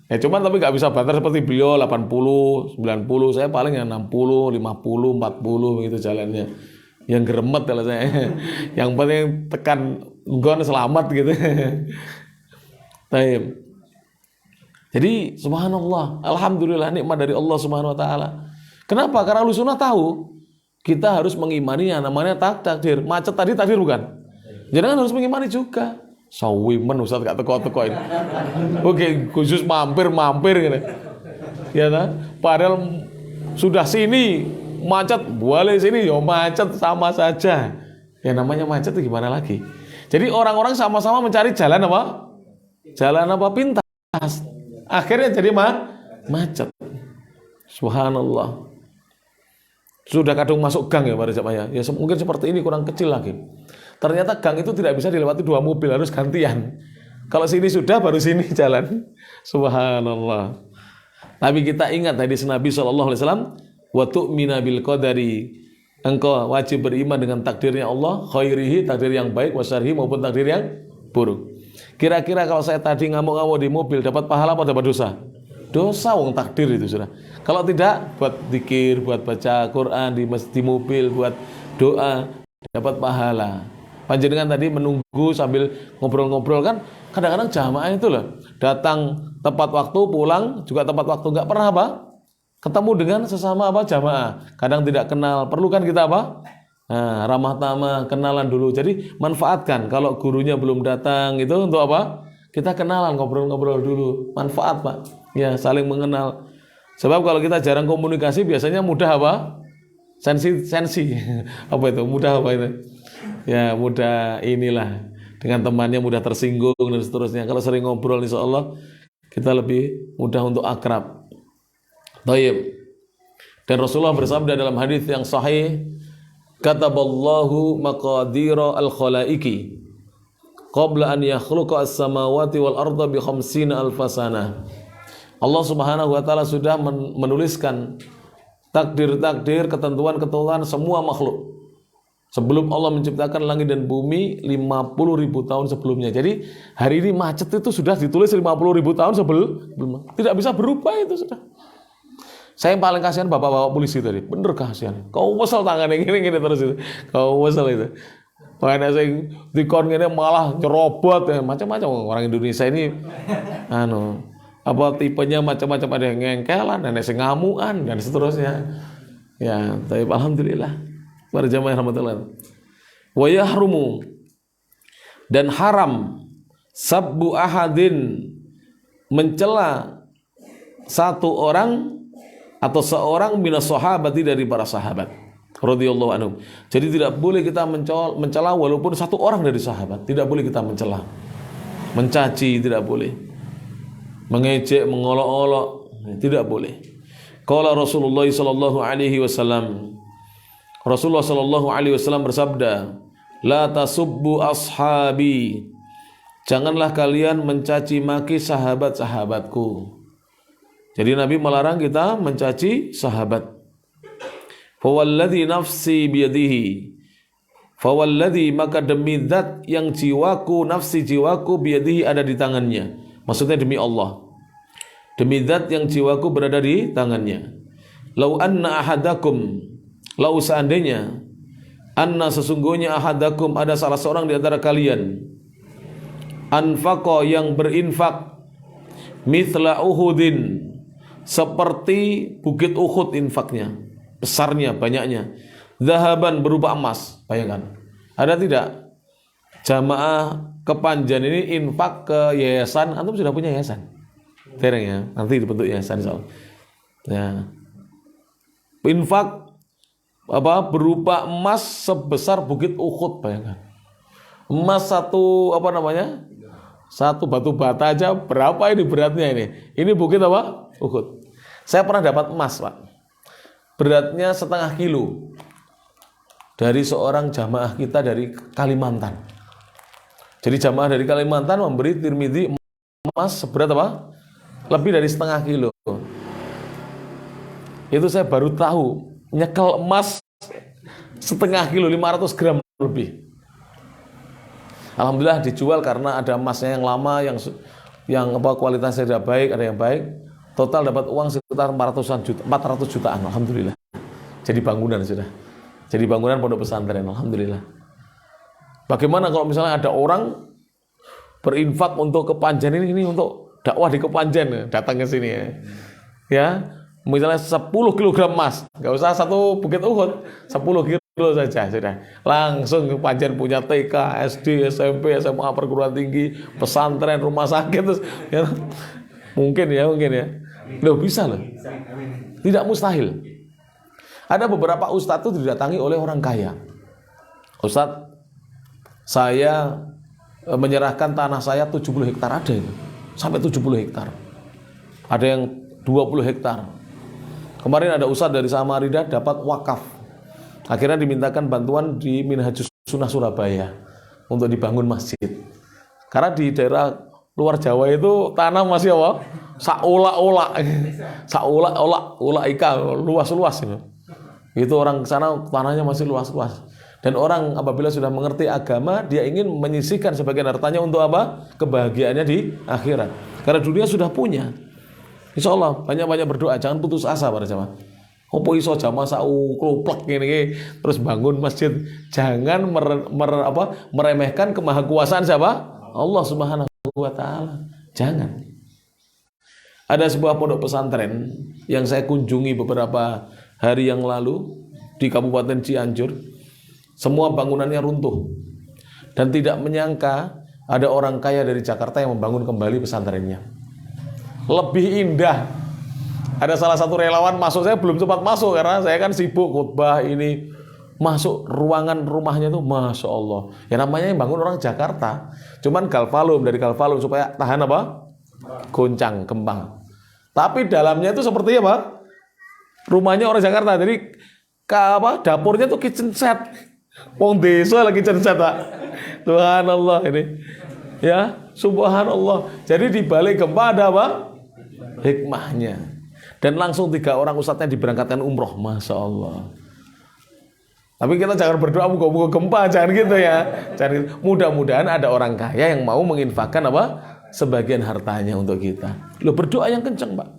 Ya cuman tapi nggak bisa banter seperti beliau 80, 90, saya paling yang 60, 50, 40 begitu jalannya. Yang geremet kalau saya. Yang penting tekan gon selamat gitu. Taib. Jadi subhanallah, alhamdulillah nikmat dari Allah Subhanahu wa taala. Kenapa? Karena Ahlus Sunnah tahu kita harus mengimani yang namanya takdir. Macet tadi takdir bukan? Jadi kan harus mengimani juga. Sawimen Ustaz gak teko-teko ini. Oke, khusus mampir gitu. Ya kan? Padahal sudah sini macet, boleh sini ya macet sama saja. Ya namanya macet itu gimana lagi? Jadi orang-orang sama-sama mencari jalan apa? Jalan apa pintas. Akhirnya jadi macet. Subhanallah. Sudah kadung masuk gang ya para jemaah ya. Mungkin seperti ini kurang kecil lagi. Ternyata gang itu tidak bisa dilewati 2 mobil, harus gantian. Kalau sini sudah, baru sini jalan. Subhanallah. Tapi kita ingat hadis Nabi SAW, wa tu'mina bil qadari. Engkau wajib beriman dengan takdirnya Allah, khairihi, takdir yang baik, wasyarhi, maupun takdir yang buruk. Kira-kira kalau saya tadi ngamuk-ngamuk di mobil, dapat pahala apa dapat dosa? Dosa, wong takdir itu sudah. Kalau tidak, buat zikir, buat baca Quran di mobil, buat doa, dapat pahala. Panjenengan tadi menunggu sambil ngobrol-ngobrol kan, kadang-kadang jamaah itu loh, datang tepat waktu, pulang juga tepat waktu, nggak pernah apa? Ketemu dengan sesama apa jamaah. Kadang tidak kenal, perlu kan kita apa? Nah, ramah tamah, kenalan dulu. Jadi manfaatkan kalau gurunya belum datang itu untuk apa? Kita kenalan, ngobrol-ngobrol dulu. Manfaat Pak. Ya, saling mengenal. Sebab kalau kita jarang komunikasi biasanya mudah apa? Sensi. Apa itu? Mudah apa itu? Ya mudah inilah, dengan temannya mudah tersinggung dan seterusnya. Kalau sering ngobrol insya Allah kita lebih mudah untuk akrab. Taib. Dan Rasulullah bersabda dalam hadis yang sahih, kataballahu maqadira al-khalaiqi qabla an yakhluqa as-samawati wal arda bi 50 alfasana. Allah Subhanahu wa taala sudah menuliskan takdir-takdir, ketentuan-ketentuan semua makhluk sebelum Allah menciptakan langit dan bumi 50.000 tahun sebelumnya. Jadi hari ini macet itu sudah ditulis 50.000 tahun sebelum. Tidak bisa berubah itu sudah. Saya yang paling kasihan bapak-bapak polisi tadi. Bener kasihan. Kau wesel tangannya gini terus itu. Kau wesel itu. Makanya saya dikon ini malah nyerobot ya. Macam-macam orang Indonesia ini. Tipenya macam-macam, ada yang ngengkelan, ada yang ngamuan dan seterusnya. Ya, tapi alhamdulillah. Para jamaah rahmatullah. Wa yahrumu, dan haram sabbu ahadin, mencela satu orang atau seorang minas sahabati, dari para sahabat radhiyallahu anhum. Jadi tidak boleh kita mencela walaupun satu orang dari sahabat, tidak boleh kita mencela. Mencaci tidak boleh. Mengejek, mengolok-olok tidak boleh. Qala Rasulullah sallallahu alaihi wasallam, Rasulullah sallallahu alaihi wasallam bersabda, la tasubbu ashabi, janganlah kalian mencaci maki sahabat-sahabatku. Jadi Nabi melarang kita mencaci sahabat. Fawalladhi nafsi biyadihi, fawalladhi, maka demi zat yang jiwaku, nafsi jiwaku biyadihi, ada di tangannya. Maksudnya demi Allah. Demi zat yang jiwaku berada di tangannya. Lau anna ahadakum, lau seandainya, anna sesungguhnya ahadakum, ada salah seorang di antara kalian, anfaqa, yang berinfak, mithla Uhudin, seperti bukit Uhud infaknya, besarnya, banyaknya, zahaban, berupa emas. Bayangkan, ada tidak jamaah kepanjen ini infak ke yayasan? Antum sudah punya yayasan? Tereng ya, nanti dibentuk yayasan insyaallah. Ya. Infak berupa emas sebesar bukit Uhud, bayangkan. Emas satu satu batu bata aja berapa ini beratnya ini? Ini bukit apa? Uhud. Saya pernah dapat emas Pak, beratnya 0,5 kilo dari seorang jamaah kita dari Kalimantan. Jadi jamaah dari Kalimantan memberi Tirmidzi emas seberat apa? Lebih dari 0,5 kilo. Itu saya baru tahu, nyekel emas 0,5 kilo, 500 gram lebih. Alhamdulillah dijual karena ada emasnya yang lama, yang kualitasnya tidak baik, ada yang baik. Total dapat uang sekitar 400 jutaan. Alhamdulillah. Jadi bangunan sudah. Jadi bangunan pondok pesantren. Alhamdulillah. Bagaimana kalau misalnya ada orang berinfak untuk Kepanjen ini untuk dakwah di Kepanjen, datang ke sini ya. Misalnya 10 kilogram emas, nggak usah satu bukit Uhud, 10 kilo saja sudah. Langsung panjen punya TK, SD, SMP, SMA, perguruan tinggi, pesantren, rumah sakit, terus ya, mungkin ya. Loh bisa loh. Tidak mustahil. Ada beberapa ustadz itu didatangi oleh orang kaya. Ustadz, saya menyerahkan tanah saya 70 hektar, ada itu. Sampai 70 hektar. Ada yang 20 hektar. Kemarin ada ustadz dari Samarinda dapat wakaf. Akhirnya dimintakan bantuan di Minhajus Sunnah Surabaya untuk dibangun masjid. Karena di daerah luar Jawa itu tanah masih apa? Saolak-olak ikan luas-luas itu. Itu orang ke sana tanahnya masih luas-luas. Dan orang apabila sudah mengerti agama, dia ingin menyisihkan sebagian hartanya untuk apa? Kebahagiaannya di akhirat. Karena dunia sudah punya. Insya Allah banyak-banyak berdoa, jangan putus asa para jamaah. Opo iso jamaah sau kloplek ini terus bangun masjid. Jangan meremehkan kemahakuasaan siapa? Allah Subhanahu wa taala. Jangan. Ada sebuah pondok pesantren yang saya kunjungi beberapa hari yang lalu di Kabupaten Cianjur. Semua bangunannya runtuh. Dan tidak menyangka ada orang kaya dari Jakarta yang membangun kembali pesantrennya. Lebih indah. Ada salah satu relawan masuk, saya belum sempat masuk karena saya kan sibuk khutbah ini. Masuk ruangan rumahnya tuh Masya Allah. Ya namanya yang bangun orang Jakarta. Cuman dari galvalum supaya tahan apa? Goncang, kembang. Tapi dalamnya itu seperti apa? Rumahnya orang Jakarta. Jadi dapurnya tuh kitchen set. Wong desa lagi kitchen set, Pak. Subhanallah ini. Ya, subhanallah. Jadi di balik gempa ada apa? Hikmahnya. Dan langsung 3 orang ustadznya diberangkatkan umroh. Masya Allah. Tapi kita jangan berdoa moga-moga gempa, jangan gitu ya. Mudah-mudahan ada orang kaya yang mau menginfakkan apa? Sebagian hartanya untuk kita. Loh, berdoa yang kenceng, Pak.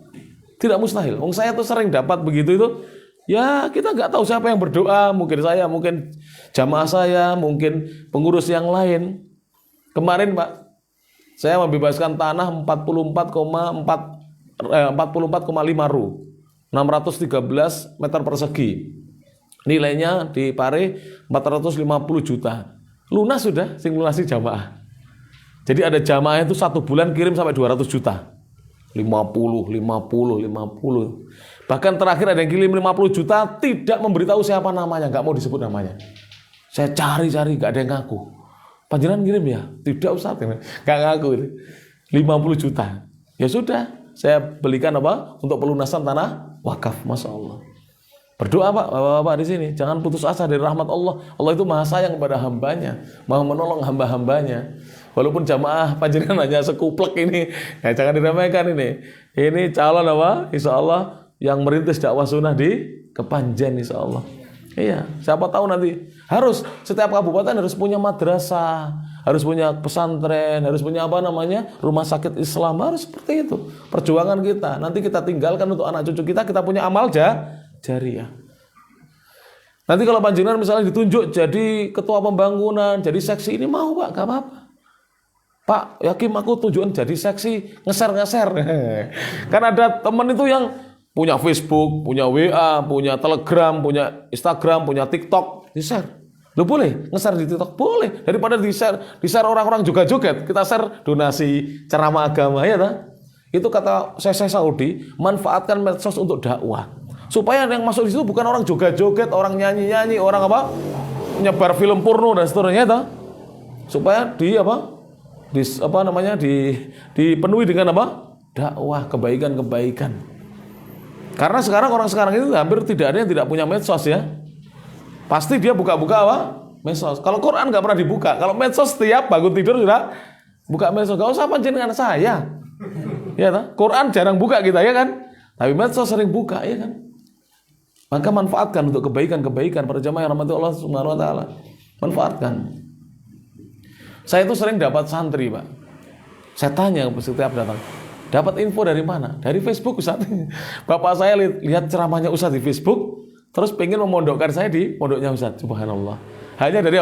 Tidak mustahil. Wong saya tuh sering dapat begitu itu. Ya kita nggak tahu siapa yang berdoa. Mungkin saya, mungkin jamaah saya, mungkin pengurus yang lain. Kemarin Pak, saya membebaskan tanah 44,5 ru, 613 meter persegi. Nilainya di Pare 450 juta. Lunas sudah, simulasi jamaah. Jadi ada jamaah itu 1 bulan kirim sampai 200 juta. 50. Bahkan terakhir ada yang kirim 50 juta tidak memberitahu siapa namanya, nggak mau disebut namanya. Saya cari-cari nggak ada yang ngaku. Panjenengan ngirim ya? Tidak Ustaz, nggak ngaku ini. 50 juta. Ya sudah, saya belikan apa? Untuk pelunasan tanah wakaf, Masya Allah. Berdoa Pak, Bapak di sini. Jangan putus asa dari rahmat Allah. Allah itu maha sayang kepada hambanya, maha menolong hamba-hambanya. Walaupun jamaah panjenengan hanya sekuplek ini, ya jangan diremehkan ini. Ini calon apa? Insya Allah yang merintis dakwah sunnah di Kepanjen, Insya Allah. Iya, siapa tahu nanti setiap kabupaten harus punya madrasah, harus punya pesantren, harus punya rumah sakit Islam, harus seperti itu. Perjuangan kita, nanti kita tinggalkan untuk anak cucu kita, kita punya amal jariah. Nanti kalau panjenengan misalnya ditunjuk jadi ketua pembangunan, jadi seksi ini mau Pak, gak apa-apa. Pak, yakin aku tujuan jadi seksi, ngeser. Kan ada teman itu yang punya Facebook, punya WA, punya Telegram, punya Instagram, punya TikTok, di-share. Lo boleh nge-share di TikTok? Boleh. Daripada di-share orang-orang joget-joget, kita share donasi, ceramah agama, ya tak? Itu kata Syekh Saudi, manfaatkan medsos untuk dakwah. Supaya yang masuk di situ bukan orang joget-joget, orang nyanyi-nyanyi, orang nyebar film porno dan seterusnya, tak? Supaya dipenuhi dengan dakwah, kebaikan. Karena orang sekarang itu hampir tidak ada yang tidak punya medsos ya. Pasti dia buka-buka medsos. Kalau Quran nggak pernah dibuka. Kalau medsos setiap bangun tidur sudah buka medsos. Gak usah panjenengan saya. Ya kan? Quran jarang buka kita ya kan. Tapi medsos sering buka ya kan. Maka manfaatkan untuk kebaikan para jamaah yang rahmati Allah Subhanahu wa taala. Manfaatkan. Saya itu sering dapat santri, Pak. Saya tanya setiap datang, dapat info dari mana? Dari Facebook, Ustaz. Bapak saya lihat ceramahnya Ustaz di Facebook, terus pengen memondokkan saya di pondoknya Ustaz. Subhanallah. Hanya dari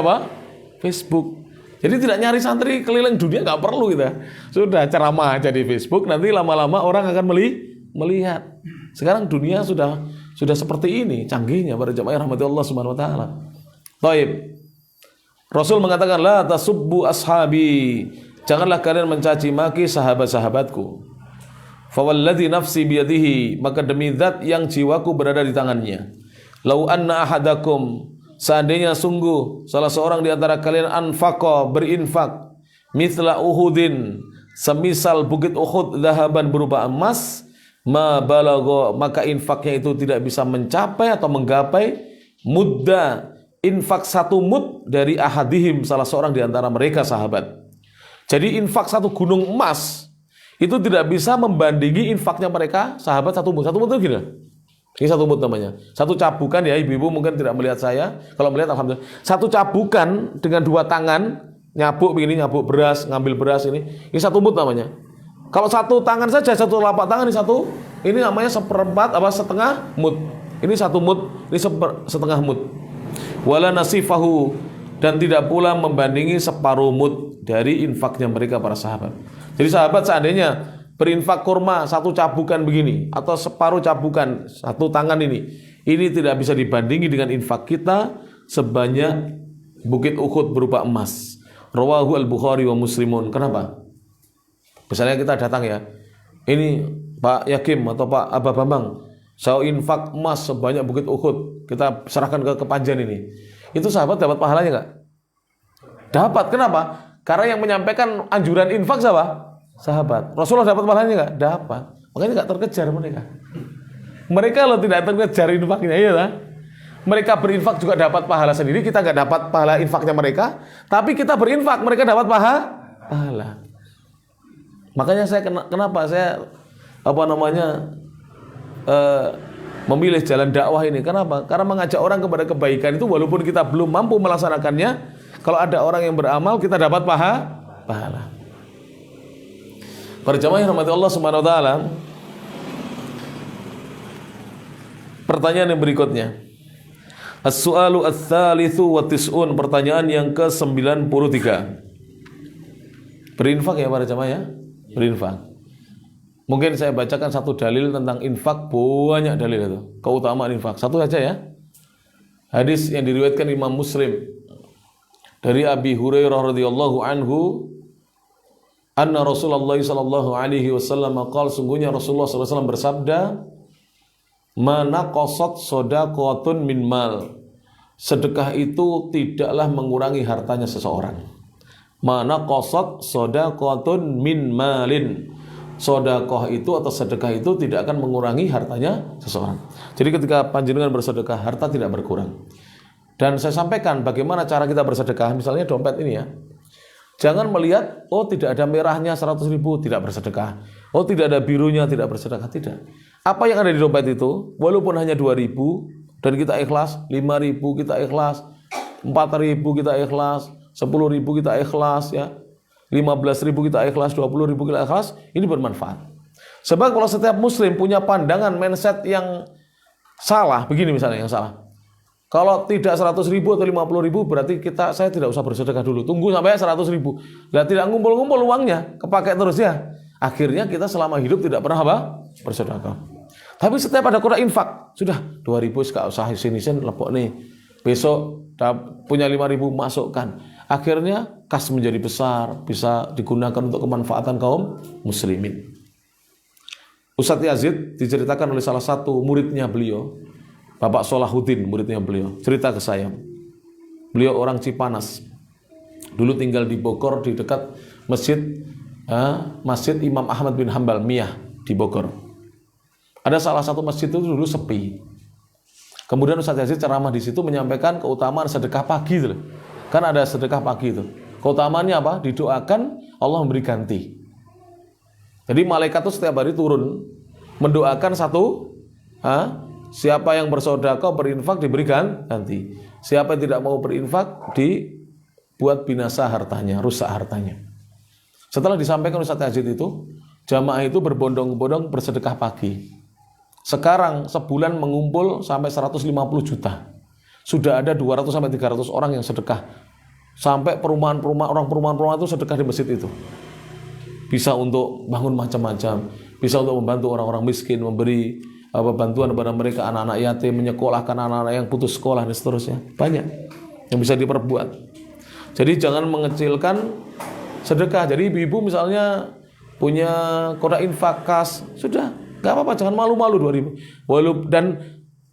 Facebook. Jadi tidak nyari santri keliling dunia, nggak perlu kita. Sudah ceramah aja di Facebook, nanti lama-lama orang akan melihat. Sekarang dunia sudah seperti ini, canggihnya para jamaah rahmati Allah Subhanahu wa taala. Baik. Rasul mengatakan la tasubbu ashabi. Janganlah kalian mencaci maki sahabat-sahabatku. Fawalladzi nafsi biyadihi, maka demi zat yang jiwaku berada di tangannya. Lau anna ahadakum, seandainya sungguh salah seorang di antara kalian anfaqa, berinfak, mithla Uhudin, semisal bukit Uhud, zahaban berupa emas, ma balagha, maka infaknya itu tidak bisa mencapai atau menggapai mudda, infak satu mud dari ahadihim, salah seorang di antara mereka sahabat. Jadi infak satu gunung emas itu tidak bisa membandingi infaknya mereka sahabat satu mud. Satu mud itu gila. Ini satu mud namanya. Satu cabukan ya, ibu-ibu mungkin tidak melihat saya. Kalau melihat alhamdulillah. Satu cabukan dengan dua tangan nyabuk begini, nyabuk beras, ngambil beras ini satu mud namanya. Kalau satu tangan saja, satu telapak tangan ini namanya seperempat apa setengah mud. Ini satu mud, ini setengah mud. Wala nasifahu, dan tidak pula membandingi separuh mud dari infaknya mereka para sahabat. Jadi sahabat seandainya berinfak kurma satu cabukan begini atau separuh cabukan satu tangan ini tidak bisa dibandingi dengan infak kita sebanyak bukit Uhud berupa emas. Rawahu al-Bukhari wa Muslimun. Kenapa? Misalnya kita datang ya, ini Pak Yakim atau Pak Aba Bambang, saya infak emas sebanyak bukit Uhud, kita serahkan ke Kepanjen ini. Itu sahabat dapat pahalanya nggak? Dapat. Kenapa? Karena yang menyampaikan anjuran infak siapa? Sahabat. Rasulullah dapat pahalanya nggak? Dapat. Makanya nggak terkejar mereka. Mereka lo tidak terkejar infaknya, iya lah. Mereka berinfak juga dapat pahala sendiri, kita nggak dapat pahala infaknya mereka, tapi kita berinfak, mereka dapat pahala. Makanya saya kenapa saya memilih jalan dakwah ini? Kenapa? Karena mengajak orang kepada kebaikan itu walaupun kita belum mampu melaksanakannya, kalau ada orang yang beramal kita dapat pahala. Para jamaah yang rahmati Allah Subhanahu wa taala, pertanyaan yang berikutnya. As-su'alu ats-tsalitsu wa tis'un, pertanyaan yang ke-93. Berinfak ya para jamaah ya? Berinfak. Mungkin saya bacakan satu dalil tentang infak, banyak dalil itu. Keutamaan infak. Satu saja ya. Hadis yang diriwayatkan Imam Muslim dari Abi Hurairah radhiyallahu anhu, anna Rasulullah sallallahu alaihi wasallam qala, sungguhnya Rasulullah sallallahu alaihi wasallam bersabda, mana qasat shadaqatun min mal, sedekah itu tidaklah mengurangi hartanya seseorang. Mana qasat shadaqatun min malin, sedekah itu atau sedekah itu tidak akan mengurangi hartanya seseorang. Jadi ketika panjenengan bersedekah, harta tidak berkurang. Dan saya sampaikan bagaimana cara kita bersedekah, misalnya dompet ini ya. Jangan melihat, oh tidak ada merahnya 100.000, tidak bersedekah. Oh tidak ada birunya, tidak bersedekah. Tidak. Apa yang ada di dompet itu, walaupun hanya 2.000 dan kita ikhlas, 5.000 kita ikhlas, 4.000 kita ikhlas, 10.000 kita ikhlas ya, 15.000 kita ikhlas, 20.000 kita ikhlas, ini bermanfaat. Sebab kalau setiap muslim punya pandangan mindset yang salah, begini misalnya yang salah. Kalau tidak 100.000 atau 50.000 berarti saya tidak usah bersedekah dulu. Tunggu sampai 100.000. Nah, tidak ngumpul-ngumpul uangnya, kepakai terus ya. Akhirnya kita selama hidup tidak pernah bersedekah. Tapi setiap ada quota infak, sudah 2.000 gak usah sini-sini lepok nih. Besok punya 5.000 masukkan. Akhirnya kas menjadi besar, bisa digunakan untuk kemanfaatan kaum muslimin. Ustadz Yazid diceritakan oleh salah satu muridnya beliau, Bapak Solahuddin, muridnya beliau, cerita ke saya. Beliau orang Cipanas. Dulu tinggal di Bogor di dekat Masjid Imam Ahmad bin Hambal Miyah di Bogor. Ada salah satu masjid itu dulu sepi. Kemudian Ustaz Yazid ceramah di situ menyampaikan keutamaan sedekah pagi itu. Kan ada sedekah pagi itu. Keutamaannya apa? Didoakan Allah memberi ganti. Jadi malaikat itu setiap hari turun mendoakan siapa yang bersedekah berinfak diberikan ganti. Siapa yang tidak mau berinfak dibuat binasa hartanya, rusak hartanya. Setelah disampaikan Ustaz Yazid itu, jamaah itu berbondong-bondong bersedekah pagi. Sekarang sebulan mengumpul sampai 150 juta. Sudah ada 200 sampai 300 orang yang sedekah. Sampai perumahan-perumahan itu sedekah di masjid itu. Bisa untuk bangun macam-macam, bisa untuk membantu orang-orang miskin, memberi bantuan kepada mereka, anak-anak yatim, menyekolahkan anak-anak yang putus sekolah dan seterusnya. Banyak yang bisa diperbuat. Jadi jangan mengecilkan sedekah. Jadi ibu-ibu misalnya punya kotak infak kas, sudah, nggak apa-apa, jangan malu-malu 2.000. Dan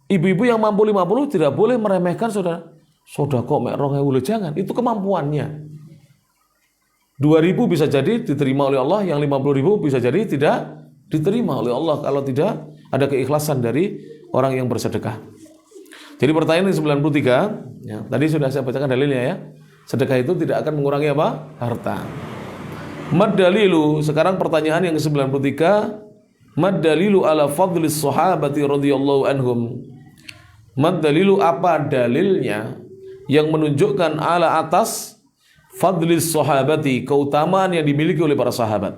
ibu-ibu yang mampu 50 tidak boleh meremehkan saudara. Saudara kok mek 2.000, jangan, itu kemampuannya. 2.000 bisa jadi diterima oleh Allah, yang 50.000 bisa jadi tidak diterima oleh Allah kalau tidak ada keikhlasan dari orang yang bersedekah. Jadi pertanyaan yang 93, ya, tadi sudah saya bacakan dalilnya ya. Sedekah itu tidak akan mengurangi apa? Harta. Mad dalilu, sekarang pertanyaan yang ke-93, mad dalilu ala fadlis sahabati radhiyallahu anhum. Mad dalilu, apa dalilnya yang menunjukkan ala atas fadlis sahabati, keutamaan yang dimiliki oleh para sahabat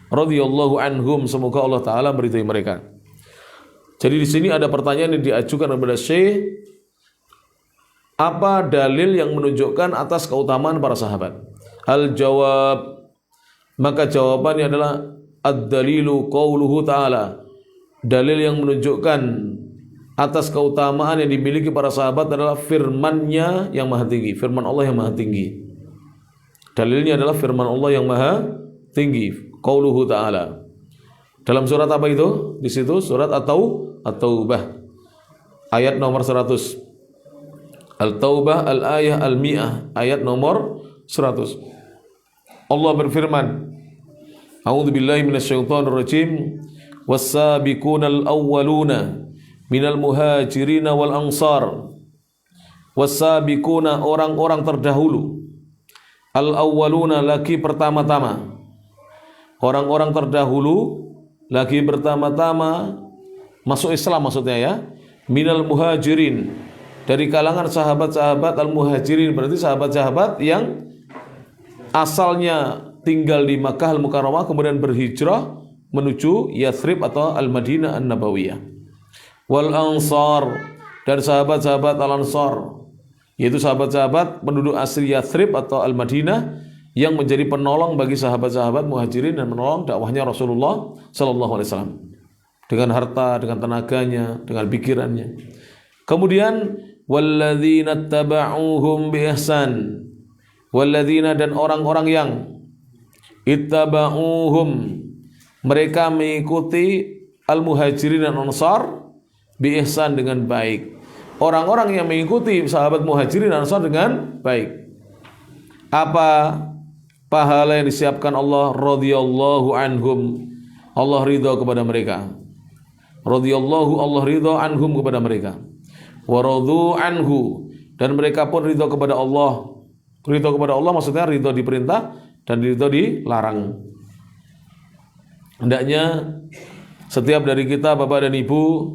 radhiyallahu anhum, semoga Allah taala meridai mereka. Jadi di sini ada pertanyaan yang diajukan kepada Syekh, apa dalil yang menunjukkan atas keutamaan para sahabat? Al-jawab, maka jawabannya adalah ad-dalilu qauluhu ta'ala. Dalil yang menunjukkan atas keutamaan yang dimiliki para sahabat adalah firman-Nya yang maha tinggi, firman Allah yang maha tinggi. Dalilnya adalah firman Allah yang maha tinggi, qauluhu ta'ala. Dalam surat apa itu? Di situ surat At-Taubah ayat nomor 100. Al-Taubah al-ayah al-mi'ah ayat nomor 100. Allah berfirman, A'udzubillahi minasyaitonir rajim, was-sabiqunal awwaluna minal muhajirin wal ansar. Was-sabiquna, orang-orang terdahulu, al-awwaluna, lagi pertama-tama, orang-orang terdahulu lagi pertama-tama masuk Islam maksudnya ya, minal muhajirin, dari kalangan sahabat-sahabat al-muhajirin, berarti sahabat-sahabat yang asalnya tinggal di Makkah al-Mukarramah kemudian berhijrah menuju Yathrib atau Al-Madinah An-Nabawiyah. Wal ansar, dan sahabat-sahabat al-ansar, yaitu sahabat-sahabat penduduk asli Yathrib atau Al-Madinah yang menjadi penolong bagi sahabat-sahabat muhajirin dan menolong dakwahnya Rasulullah sallallahu alaihi wasallam dengan harta, dengan tenaganya, dengan pikirannya. Kemudian walladzina taba'uhum bi ihsan, walladzina, dan orang-orang yang ittaba'uhum, mereka mengikuti al-muhajirin dan ansar bi ihsan, dengan baik. Orang-orang yang mengikuti sahabat muhajirin dan ansar dengan baik, apa pahala yang disiapkan Allah? Radhiyallahu anhum, Allah ridha kepada mereka. Radhiyallahu, Allah ridha, anhum, kepada mereka. Waradu anhu, dan mereka pun ridha kepada Allah. Ridha kepada Allah maksudnya ridha diperintah dan ridha dilarang. Hendaknya setiap dari kita, bapak dan ibu,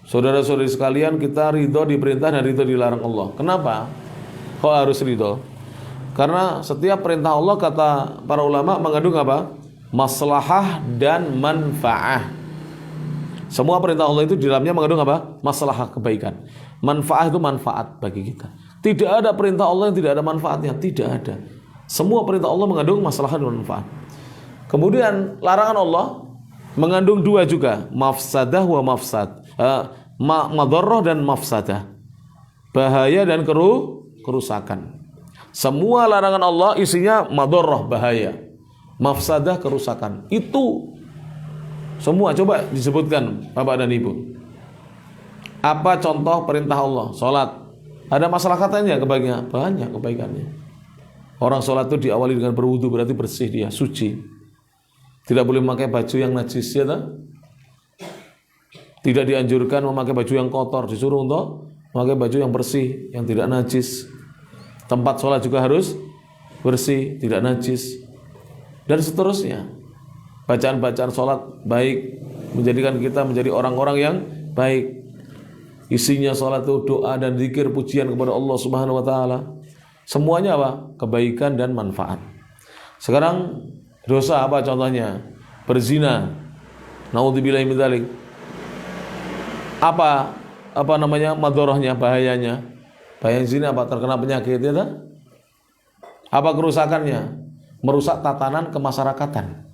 saudara-saudari sekalian, kita ridha diperintah dan ridha dilarang Allah. Kenapa kok harus ridha? Karena setiap perintah Allah, kata para ulama, mengandung apa? Maslahah dan manfaah. Semua perintah Allah itu di dalamnya mengandung apa? Maslahah, kebaikan. Manfaah itu manfaat bagi kita. Tidak ada perintah Allah yang tidak ada manfaatnya, tidak ada. Semua perintah Allah mengandung maslahah dan manfaat. Kemudian larangan Allah mengandung dua juga, mafsadah wa mafsad, madharrah dan mafsadah, bahaya dan kerusakan. Semua larangan Allah isinya madharrah, bahaya, mafsadah, kerusakan. Itu semua coba disebutkan bapak dan ibu. Apa contoh perintah Allah? Salat. Ada masalah katanya kebaikannya? Banyak kebaikannya. Orang salat itu diawali dengan berwudu, berarti bersih dia, suci. Tidak boleh memakai baju yang najis, ya tak? Tidak dianjurkan memakai baju yang kotor, disuruh untuk memakai baju yang bersih, yang tidak najis. Tempat sholat juga harus bersih, tidak najis, dan seterusnya. Bacaan-bacaan sholat baik, menjadikan kita menjadi orang-orang yang baik. Isinya sholat itu doa dan zikir, pujian kepada Allah Subhanahu wa ta'ala. Semuanya apa? Kebaikan dan manfaat. Sekarang dosa apa contohnya? Berzina. Naudzubillahi min dzalik. Apa namanya? Madharahnya, bahayanya. Bahaya zina apa? Terkena penyakit, ya tak? Apa kerusakannya? Merusak tatanan kemasyarakatan.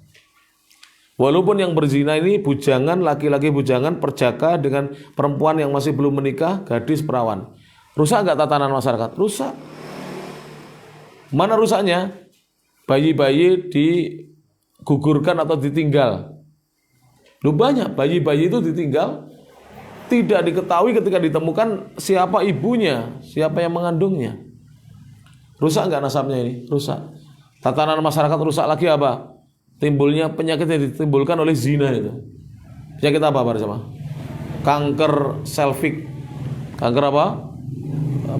Walaupun yang berzina ini bujangan, laki-laki bujangan, perjaka dengan perempuan yang masih belum menikah, gadis perawan. Rusak nggak tatanan masyarakat? Rusak. Mana rusaknya? Bayi-bayi digugurkan atau ditinggal. Lu banyak bayi-bayi itu ditinggal, tidak diketahui ketika ditemukan siapa ibunya, siapa yang mengandungnya. Rusak nggak nasabnya ini? Rusak. Tatanan masyarakat rusak lagi apa? Timbulnya penyakit yang ditimbulkan oleh zina itu. Penyakit apa para jemaah? Kanker selvik. Kanker apa?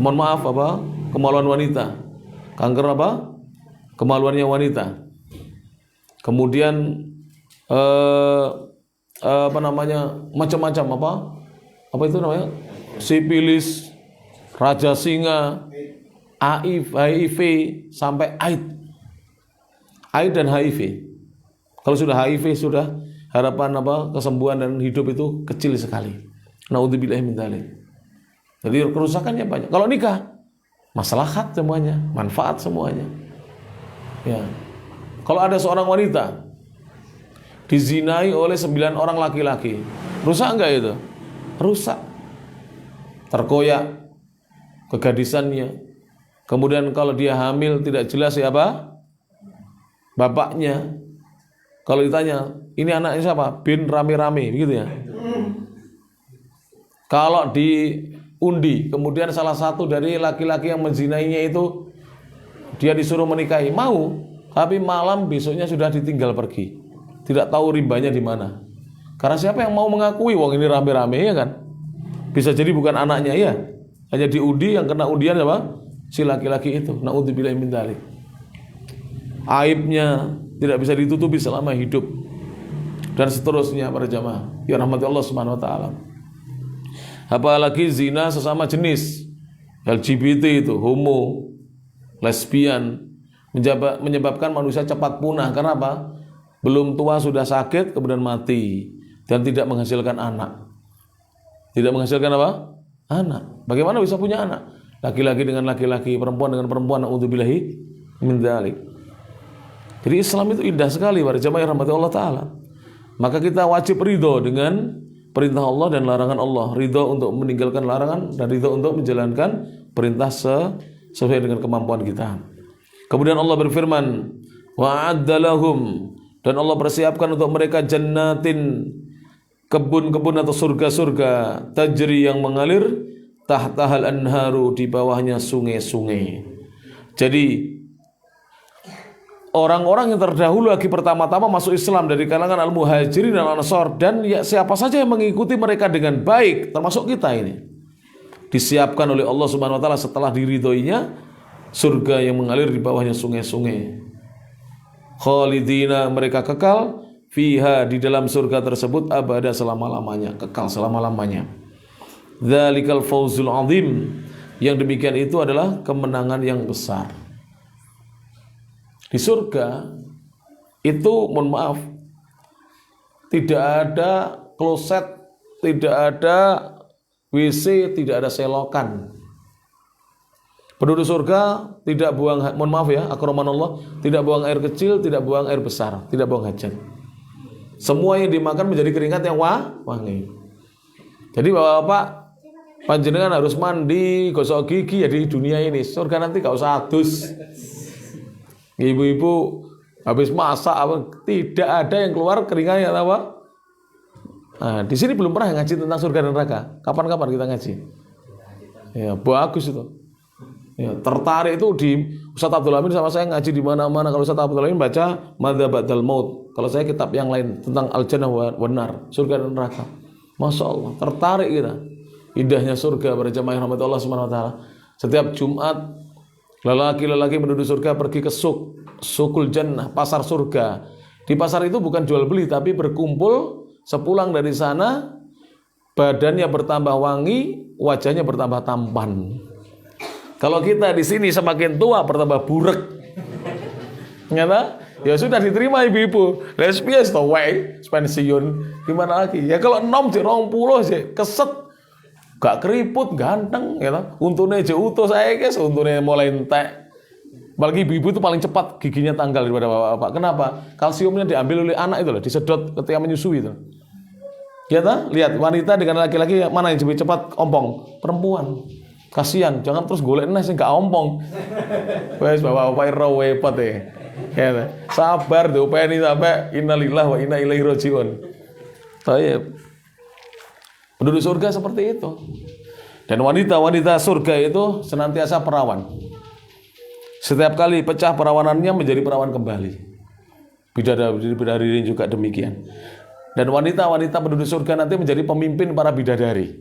Mohon maaf apa? Kemaluan wanita. Kanker apa? Kemaluannya wanita. Kemudian apa namanya? Macam-macam apa? Apa itu namanya? Sipilis, raja singa, HIV sampai AIDS. AIDS dan HIV. Kalau sudah HIV sudah harapan apa kesembuhan dan hidup itu kecil sekali. Naudzubillahi min dzalik. Jadi kerusakannya banyak. Kalau nikah maslahat semuanya, manfaat semuanya. Ya. Kalau ada seorang wanita dizinai oleh 9 orang laki-laki, rusak enggak itu? Rusak. Terkoyak kegadisannya. Kemudian kalau dia hamil tidak jelas siapa bapaknya. Kalau ditanya, ini anaknya siapa? Bin rame-rame, gitu ya. Kalau diundi, kemudian salah satu dari laki-laki yang menzinainya itu dia disuruh menikahi, mau, tapi malam besoknya sudah ditinggal pergi. Tidak tahu rimbanya di mana. Karena siapa yang mau mengakui, wong ini rame-rame ya kan? Bisa jadi bukan anaknya ya. Hanya diundi, yang kena undian apa? Si laki-laki itu. Na'udzubillahi min dzalik. Aibnya tidak bisa ditutupi selama hidup, dan seterusnya para jamaah ya rahmati Allah Subhanahu wa taala. Apalagi zina sesama jenis, LGBT itu, homo, lesbian, menyebabkan manusia cepat punah. Karena apa? Belum tua sudah sakit kemudian mati dan tidak menghasilkan anak. Tidak menghasilkan apa? Anak. Bagaimana bisa punya anak? Laki-laki dengan laki-laki, perempuan dengan perempuan. Na'udzubillahi min dzalik. Jadi Islam itu indah sekali para jamaah yang rahmati Allah Ta'ala. Maka kita wajib ridho dengan perintah Allah dan larangan Allah. Ridho untuk meninggalkan larangan dan ridho untuk menjalankan perintah sesuai dengan kemampuan kita. Kemudian Allah berfirman, wa'adda lahum, dan Allah persiapkan untuk mereka jannatin, kebun-kebun atau surga-surga, tajri yang mengalir, tahtahal anharu, di bawahnya sungai-sungai. Jadi orang-orang yang terdahulu lagi pertama-tama masuk Islam dari kalangan al-muhajirin dan al-ansar, dan ya siapa saja yang mengikuti mereka dengan baik, termasuk kita ini, disiapkan oleh Allah Subhanahu wa taala setelah diridhoinya surga yang mengalir di bawahnya sungai-sungai. Khalidina, mereka kekal, fiha, di dalam surga tersebut, abada, selama-lamanya, kekal selama-lamanya. Dzalikal fawzul azim, yang demikian itu adalah kemenangan yang besar. Di surga itu, mohon maaf, tidak ada kloset, tidak ada WC, tidak ada selokan. Penduduk surga tidak buang, mohon maaf ya, akramanallah, tidak buang air kecil, tidak buang air besar, tidak buang hajat. Semua yang dimakan menjadi keringat yang wangi. Jadi bapak-bapak, panjenengan harus mandi, gosok gigi ya di dunia ini. Surga nanti gak usah adus. Ibu-ibu habis masak apa, tidak ada yang keluar keringatnya apa? Nah, di sini belum pernah ngaji tentang surga dan neraka. Kapan-kapan kita ngaji? Ya, bagus itu. Ya, tertarik itu di Ustaz Abdul Amin sama saya ngaji di mana-mana. Kalau Ustaz Abdul Amin baca Madza Ba'dal Maut. Kalau saya kitab yang lain tentang Al-Jannah wa Nar, surga dan neraka. Masya Allah, tertarik kita. Indahnya surga pada jamaah rahmat Allah Subhanahu wa taala. Setiap Jumat lelaki-lelaki penduduk surga pergi ke Sukul Jannah, pasar surga. Di pasar itu bukan jual beli, tapi berkumpul. Sepulang dari sana, badannya bertambah wangi, wajahnya bertambah tampan. Kalau kita di sini semakin tua bertambah burek, nyata ya sudah diterima ibu-ibu. Lesbian to way pensiun gimana lagi? Ya kalau 6 di 20 sih keset, gak keriput, ganteng, ya. Untune je utuh saya guys, untune mulai entek. Apalagi ibu-ibu itu paling cepat giginya tanggal daripada bapak-bapak. Kenapa? Kalsiumnya diambil oleh anak itu loh, disedot ketika menyusui itu. Ya tak? Lihat wanita dengan laki-laki mana yang lebih cepat ompong? Perempuan. Kasihan, jangan terus golek nes enggak ompong. Wes bapak-bapak repot ya. Sabar diopeni sampai innalillahi wa inna ilaihi rajiun. Tayyib. Penduduk surga seperti itu. Dan wanita-wanita surga itu senantiasa perawan. Setiap kali pecah perawanannya menjadi perawan kembali. Bidadari juga demikian. Dan wanita-wanita penduduk surga nanti menjadi pemimpin para bidadari.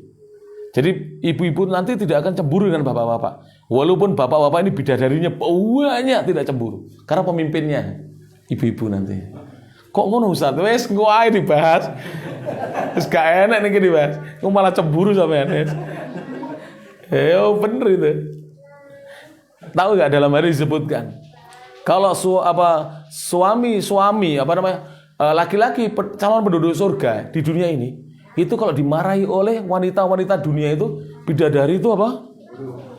Jadi ibu-ibu nanti tidak akan cemburu dengan bapak-bapak. Walaupun bapak-bapak ini bidadarinya banyak tidak cemburu. Karena pemimpinnya ibu-ibu nanti. Kok ngono Ustaz? Wes engko ae dibahas. Wis gak enak nih dibahas. Kok malah cemburu sampean. Bener itu. Tahu nggak dalam hadis disebutkan kalau suami laki-laki calon penduduk surga di dunia ini itu kalau dimarahi oleh wanita-wanita dunia itu bidadari itu apa?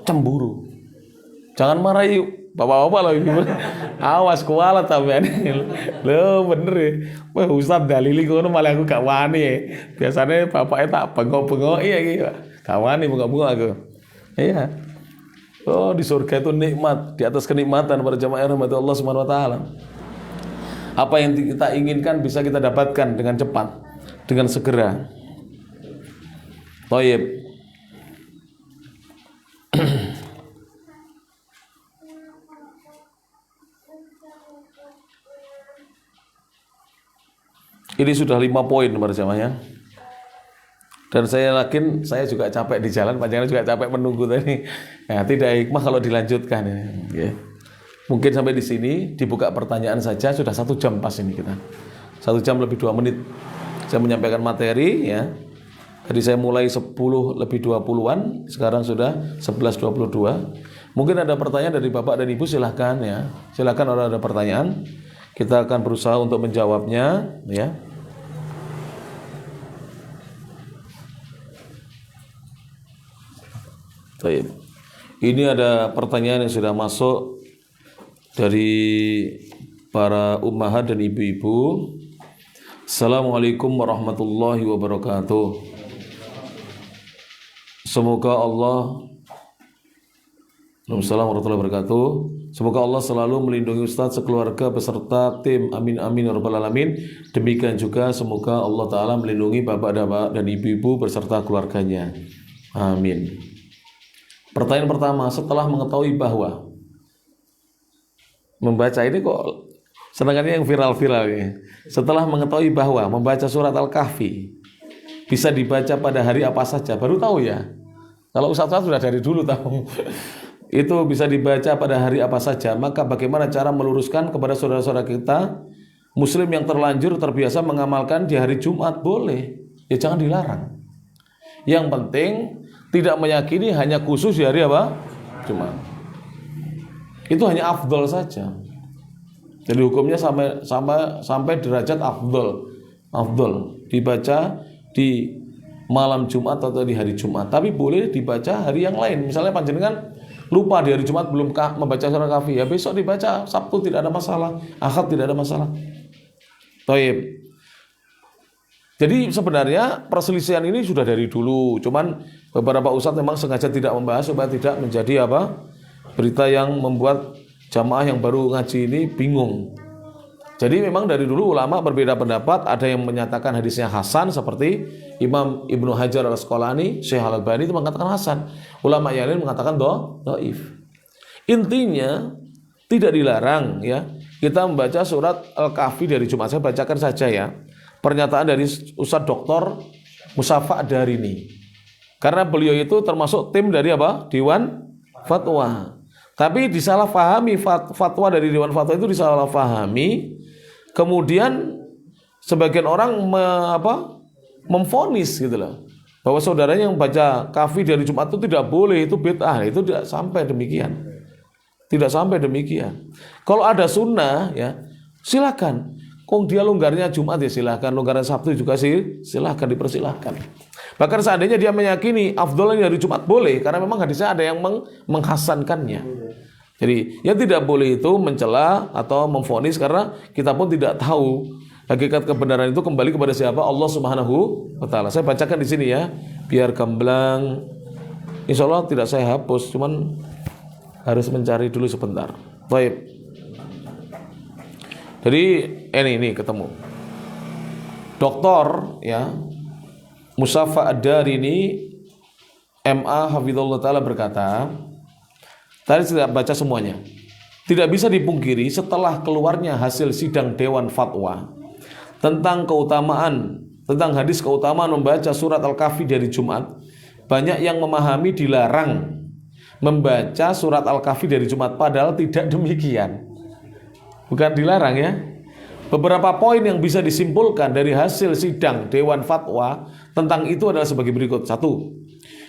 Cemburu. Jangan marahi bapak-bapak loh ini. Awas kualat sampean. Loh bener ya. Wah Ustaz dalili kono malah aku gak wani ya. Biasanya bapaknya tak bengok-bengok iya. Gak wani bengok-bengok aku. Iya. Oh di surga itu nikmat, di atas kenikmatan para jamaah rahmat Allah Subhanahu wa taala. Apa yang kita inginkan bisa kita dapatkan dengan cepat, dengan segera. Thayyib. Ini sudah 5 poin para jamaah ya. Dan saya yakin saya juga capek di jalan, panjangnya juga capek menunggu tadi. Ya, tidak hikmah kalau dilanjutkan ya. Mungkin sampai di sini dibuka pertanyaan saja sudah 1 jam pas ini kita. 1 jam lebih 2 menit. Saya menyampaikan materi ya. Tadi saya mulai 10 lebih 20-an, sekarang sudah 11.22. Mungkin ada pertanyaan dari Bapak dan Ibu, silahkan ya. Silahkan kalau ada pertanyaan. Kita akan berusaha untuk menjawabnya ya. Baik. Ini ada pertanyaan yang sudah masuk dari para ummahat dan ibu-ibu. Assalamualaikum warahmatullahi wabarakatuh. Semoga Allah warahmatullahi wabarakatuh. Semoga Allah selalu melindungi Ustadz sekeluarga beserta tim. Amin amin ya rabbal alamin. Demikian juga semoga Allah Ta'ala melindungi bapak dan ibu-ibu beserta keluarganya. Amin. Pertanyaan pertama, setelah mengetahui bahwa membaca ini kok senangannya yang viral-viral ya. Setelah mengetahui bahwa membaca surat Al-Kahfi bisa dibaca pada hari apa saja, baru tahu ya. Kalau Ustaz sudah dari dulu tahu. Itu bisa dibaca pada hari apa saja, maka bagaimana cara meluruskan kepada saudara-saudara kita muslim yang terlanjur terbiasa mengamalkan di hari Jumat? Boleh, ya jangan dilarang. Yang penting tidak meyakini hanya khusus di hari apa? Jumat. Itu hanya afdol saja. Jadi hukumnya sampai derajat afdol. Afdol dibaca di malam Jumat atau di hari Jumat. Tapi boleh dibaca hari yang lain. Misalnya panjenengan lupa di hari Jumat belum membaca surah Kahfi, ya besok dibaca, Sabtu tidak ada masalah, Ahad tidak ada masalah. Thayyib. Jadi sebenarnya perselisihan ini sudah dari dulu, cuman beberapa ustadz memang sengaja tidak membahas supaya tidak menjadi berita yang membuat jamaah yang baru ngaji ini bingung. Jadi memang dari dulu ulama berbeda pendapat, ada yang menyatakan hadisnya hasan seperti Imam Ibnu Hajar Al-Asqalani, Syekh Al-Albani itu mengatakan hasan. Ulama yang lain mengatakan dhaif. Intinya tidak dilarang ya kita membaca surat Al-Kahfi dari Jumat. Saya bacakan saja ya. Pernyataan dari Ustadz Dr. Musyafa' Darini. Karena beliau itu termasuk tim dari Dewan Fatwa. Tapi disalahpahami fatwa dari Dewan Fatwa itu disalahpahami. Kemudian sebagian orang memvonis gitu loh. Bahwa saudaranya yang baca Kahfi dari Jumat itu tidak boleh, itu bid'ah. Itu tidak sampai demikian. Tidak sampai demikian. Kalau ada sunnah ya silakan. Kong dia longgarnya Jumat ya silahkan, longgarnya Sabtu juga sih silahkan, dipersilahkan. Bahkan seandainya dia meyakini afdolnya hari Jumat boleh, karena memang hadisnya ada yang menghasankannya. Jadi yang tidak boleh itu mencela atau memvonis karena kita pun tidak tahu hakikat kebenaran itu kembali kepada siapa? Allah Subhanahu wa taala. Saya bacakan di sini ya, biar gamblang. Insya Allah tidak saya hapus, cuman harus mencari dulu sebentar. Baik. Jadi ini ketemu. Doktor ya Musafa Ad-Darini MA Hafizullah Ta'ala berkata, tadi tidak baca semuanya. Tidak bisa dipungkiri setelah keluarnya hasil sidang Dewan Fatwa tentang hadis keutamaan membaca surat Al-Kahfi dari Jumat, banyak yang memahami dilarang membaca surat Al-Kahfi dari Jumat, padahal tidak demikian. Bukan dilarang ya. Beberapa poin yang bisa disimpulkan dari hasil sidang Dewan Fatwa tentang itu adalah sebagai berikut. 1.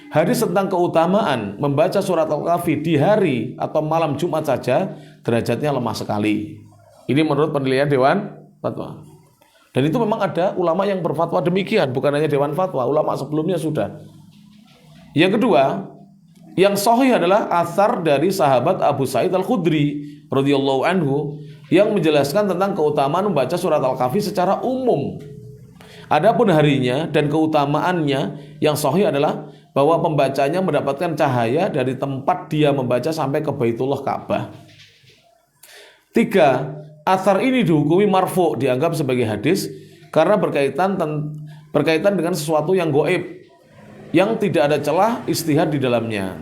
Hadis tentang keutamaan membaca surat Al-Kahfi di hari atau malam Jumat saja derajatnya lemah sekali. Ini menurut penilaian Dewan Fatwa. Dan itu memang ada ulama yang berfatwa demikian, bukan hanya Dewan Fatwa, ulama sebelumnya sudah. Yang kedua, yang sahih adalah atsar dari sahabat Abu Sa'id Al-Khudri radhiyallahu anhu yang menjelaskan tentang keutamaan membaca surat Al-Kahfi secara umum. Adapun harinya dan keutamaannya yang sahih adalah bahwa pembacanya mendapatkan cahaya dari tempat dia membaca sampai ke Baitullah Ka'bah. 3. Atsar ini dihukumi marfu, dianggap sebagai hadis karena berkaitan dengan sesuatu yang gaib yang tidak ada celah ijtihad di dalamnya.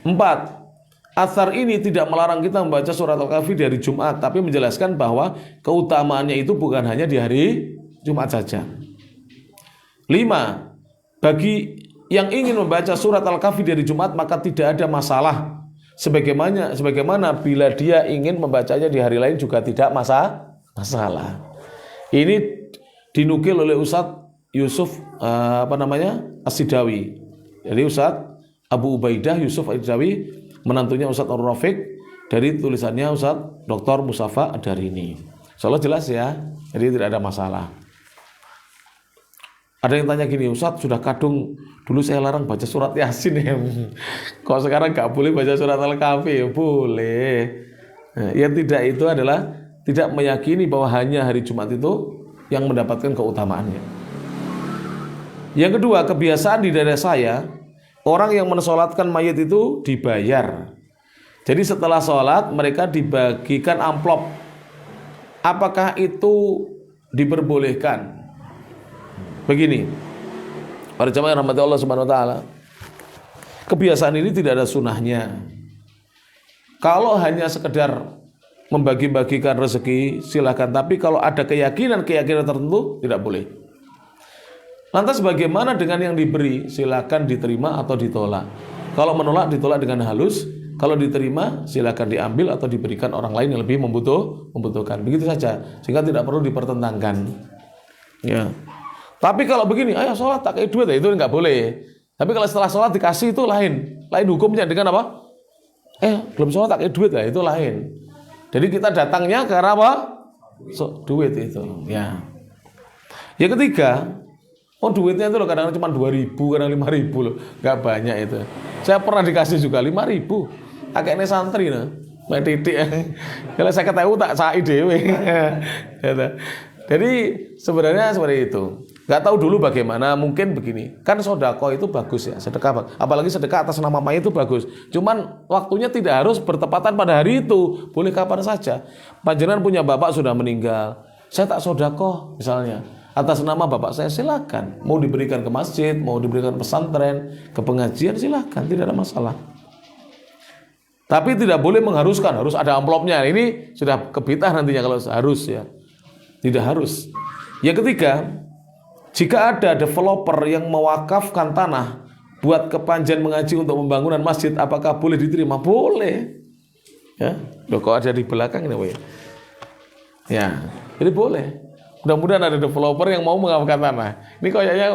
4. Atsar ini tidak melarang kita membaca surat Al-Kahfi dari Jumat, tapi menjelaskan bahwa keutamaannya itu bukan hanya di hari Jumat saja. 5. Bagi yang ingin membaca surat Al-Kahfi dari Jumat maka tidak ada masalah. Sebagaimana bila dia ingin membacanya di hari lain juga tidak masalah. Ini dinukil oleh Ustadz Yusuf As-Sidawi. Jadi Ustadz Abu Ubaidah Yusuf As-Sidawi, menantunya Ustadz Ar-Rafiq, dari tulisannya Ustadz Dr. Musafa Ad-Darini. Insyaallah jelas ya. Jadi tidak ada masalah. Ada yang tanya gini, Ustadz sudah kadung dulu saya larang baca surat Yasin ya. Kok sekarang gak boleh baca surat Al-Kahfi? Boleh. Nah, yang tidak itu adalah tidak meyakini bahwa hanya hari Jumat itu yang mendapatkan keutamaannya. Yang kedua, kebiasaan di daerah saya, orang yang mensolatkan mayit itu dibayar. Jadi setelah sholat mereka dibagikan amplop. Apakah itu diperbolehkan? Begini, para jamaah yang rahmati Allah Subhanahu wa taala, kebiasaan ini tidak ada sunnahnya. Kalau hanya sekedar membagi-bagikan rezeki silakan, tapi kalau ada keyakinan tertentu tidak boleh. Lantas bagaimana dengan yang diberi? Silakan diterima atau ditolak. Kalau menolak ditolak dengan halus, kalau diterima silakan diambil atau diberikan orang lain yang lebih membutuhkan. Begitu saja, sehingga tidak perlu dipertentangkan. Ya. Tapi kalau begini, ayo sholat tak kayak duit, ya itu nggak boleh. Tapi kalau setelah sholat dikasih itu lain hukumnya dengan apa? Belum sholat tak kayak duit, ya itu lain. Jadi kita datangnya karena apa? Duit itu. Ya. Yang ketiga, duitnya itu loh kadang-kadang cuma 2.000, kadang 5.000 loh, nggak banyak itu. Saya pernah dikasih juga 5.000, agaknya santri nah, main titik. Kalau saya ketahui tak sai dewe. Jadi sebenarnya seperti itu. Gak tahu dulu bagaimana, mungkin begini. Kan sedekah itu bagus ya, sedekah. Apalagi sedekah atas nama mayit itu bagus. Cuman waktunya tidak harus bertepatan pada hari itu, boleh kapan saja. Panjenengan punya bapak sudah meninggal, saya tak sedekah misalnya atas nama bapak saya, silakan. Mau diberikan ke masjid, mau diberikan pesantren, ke pengajian, silakan, tidak ada masalah. Tapi tidak boleh mengharuskan, harus ada amplopnya. Ini sudah kebid'ah nantinya kalau harus ya. Tidak harus. Yang ketiga, jika ada developer yang mewakafkan tanah buat kepanjen mengaji untuk pembangunan masjid, apakah boleh diterima? Boleh. Ya, loh kok ada di belakang ini, ya? Ya, jadi boleh. Mudah-mudahan ada developer yang mau mewakafkan tanah. Ini kayaknya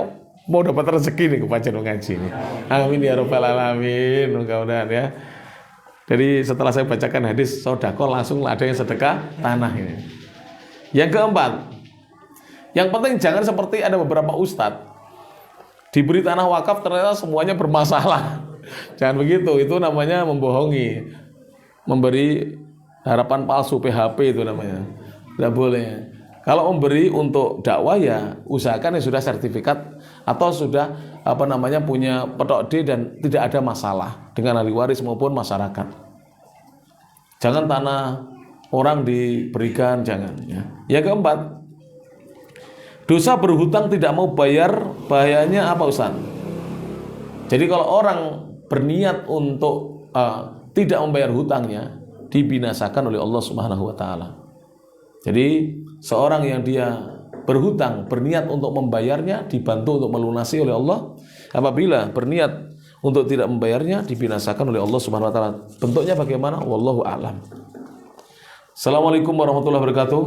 mau dapat rezeki nih kepanjen mengaji ini. Amin ya rabbal alamin. Mudah-mudahan ya. Jadi setelah saya bacakan hadis sedekah, langsung ada yang sedekah tanah ini. Yang keempat, yang penting jangan seperti ada beberapa ustadz diberi tanah wakaf ternyata semuanya bermasalah. Jangan begitu, itu namanya membohongi. memberi harapan palsu, PHP itu namanya. Tidak boleh. Kalau memberi untuk dakwah ya usahakan yang sudah sertifikat atau sudah punya petok D dan tidak ada masalah dengan ahli waris maupun masyarakat. Jangan tanah orang diberikan, jangan ya. Yang keempat, dosa berhutang tidak mau bayar, bahayanya apa Ustaz? Jadi kalau orang berniat untuk tidak membayar hutangnya, dibinasakan oleh Allah Subhanahu wa taala. Jadi seorang yang dia berhutang berniat untuk membayarnya dibantu untuk melunasi oleh Allah. Apabila berniat untuk tidak membayarnya dibinasakan oleh Allah Subhanahu wa taala. Bentuknya bagaimana? Wallahu a'lam. Assalamualaikum warahmatullahi wabarakatuh.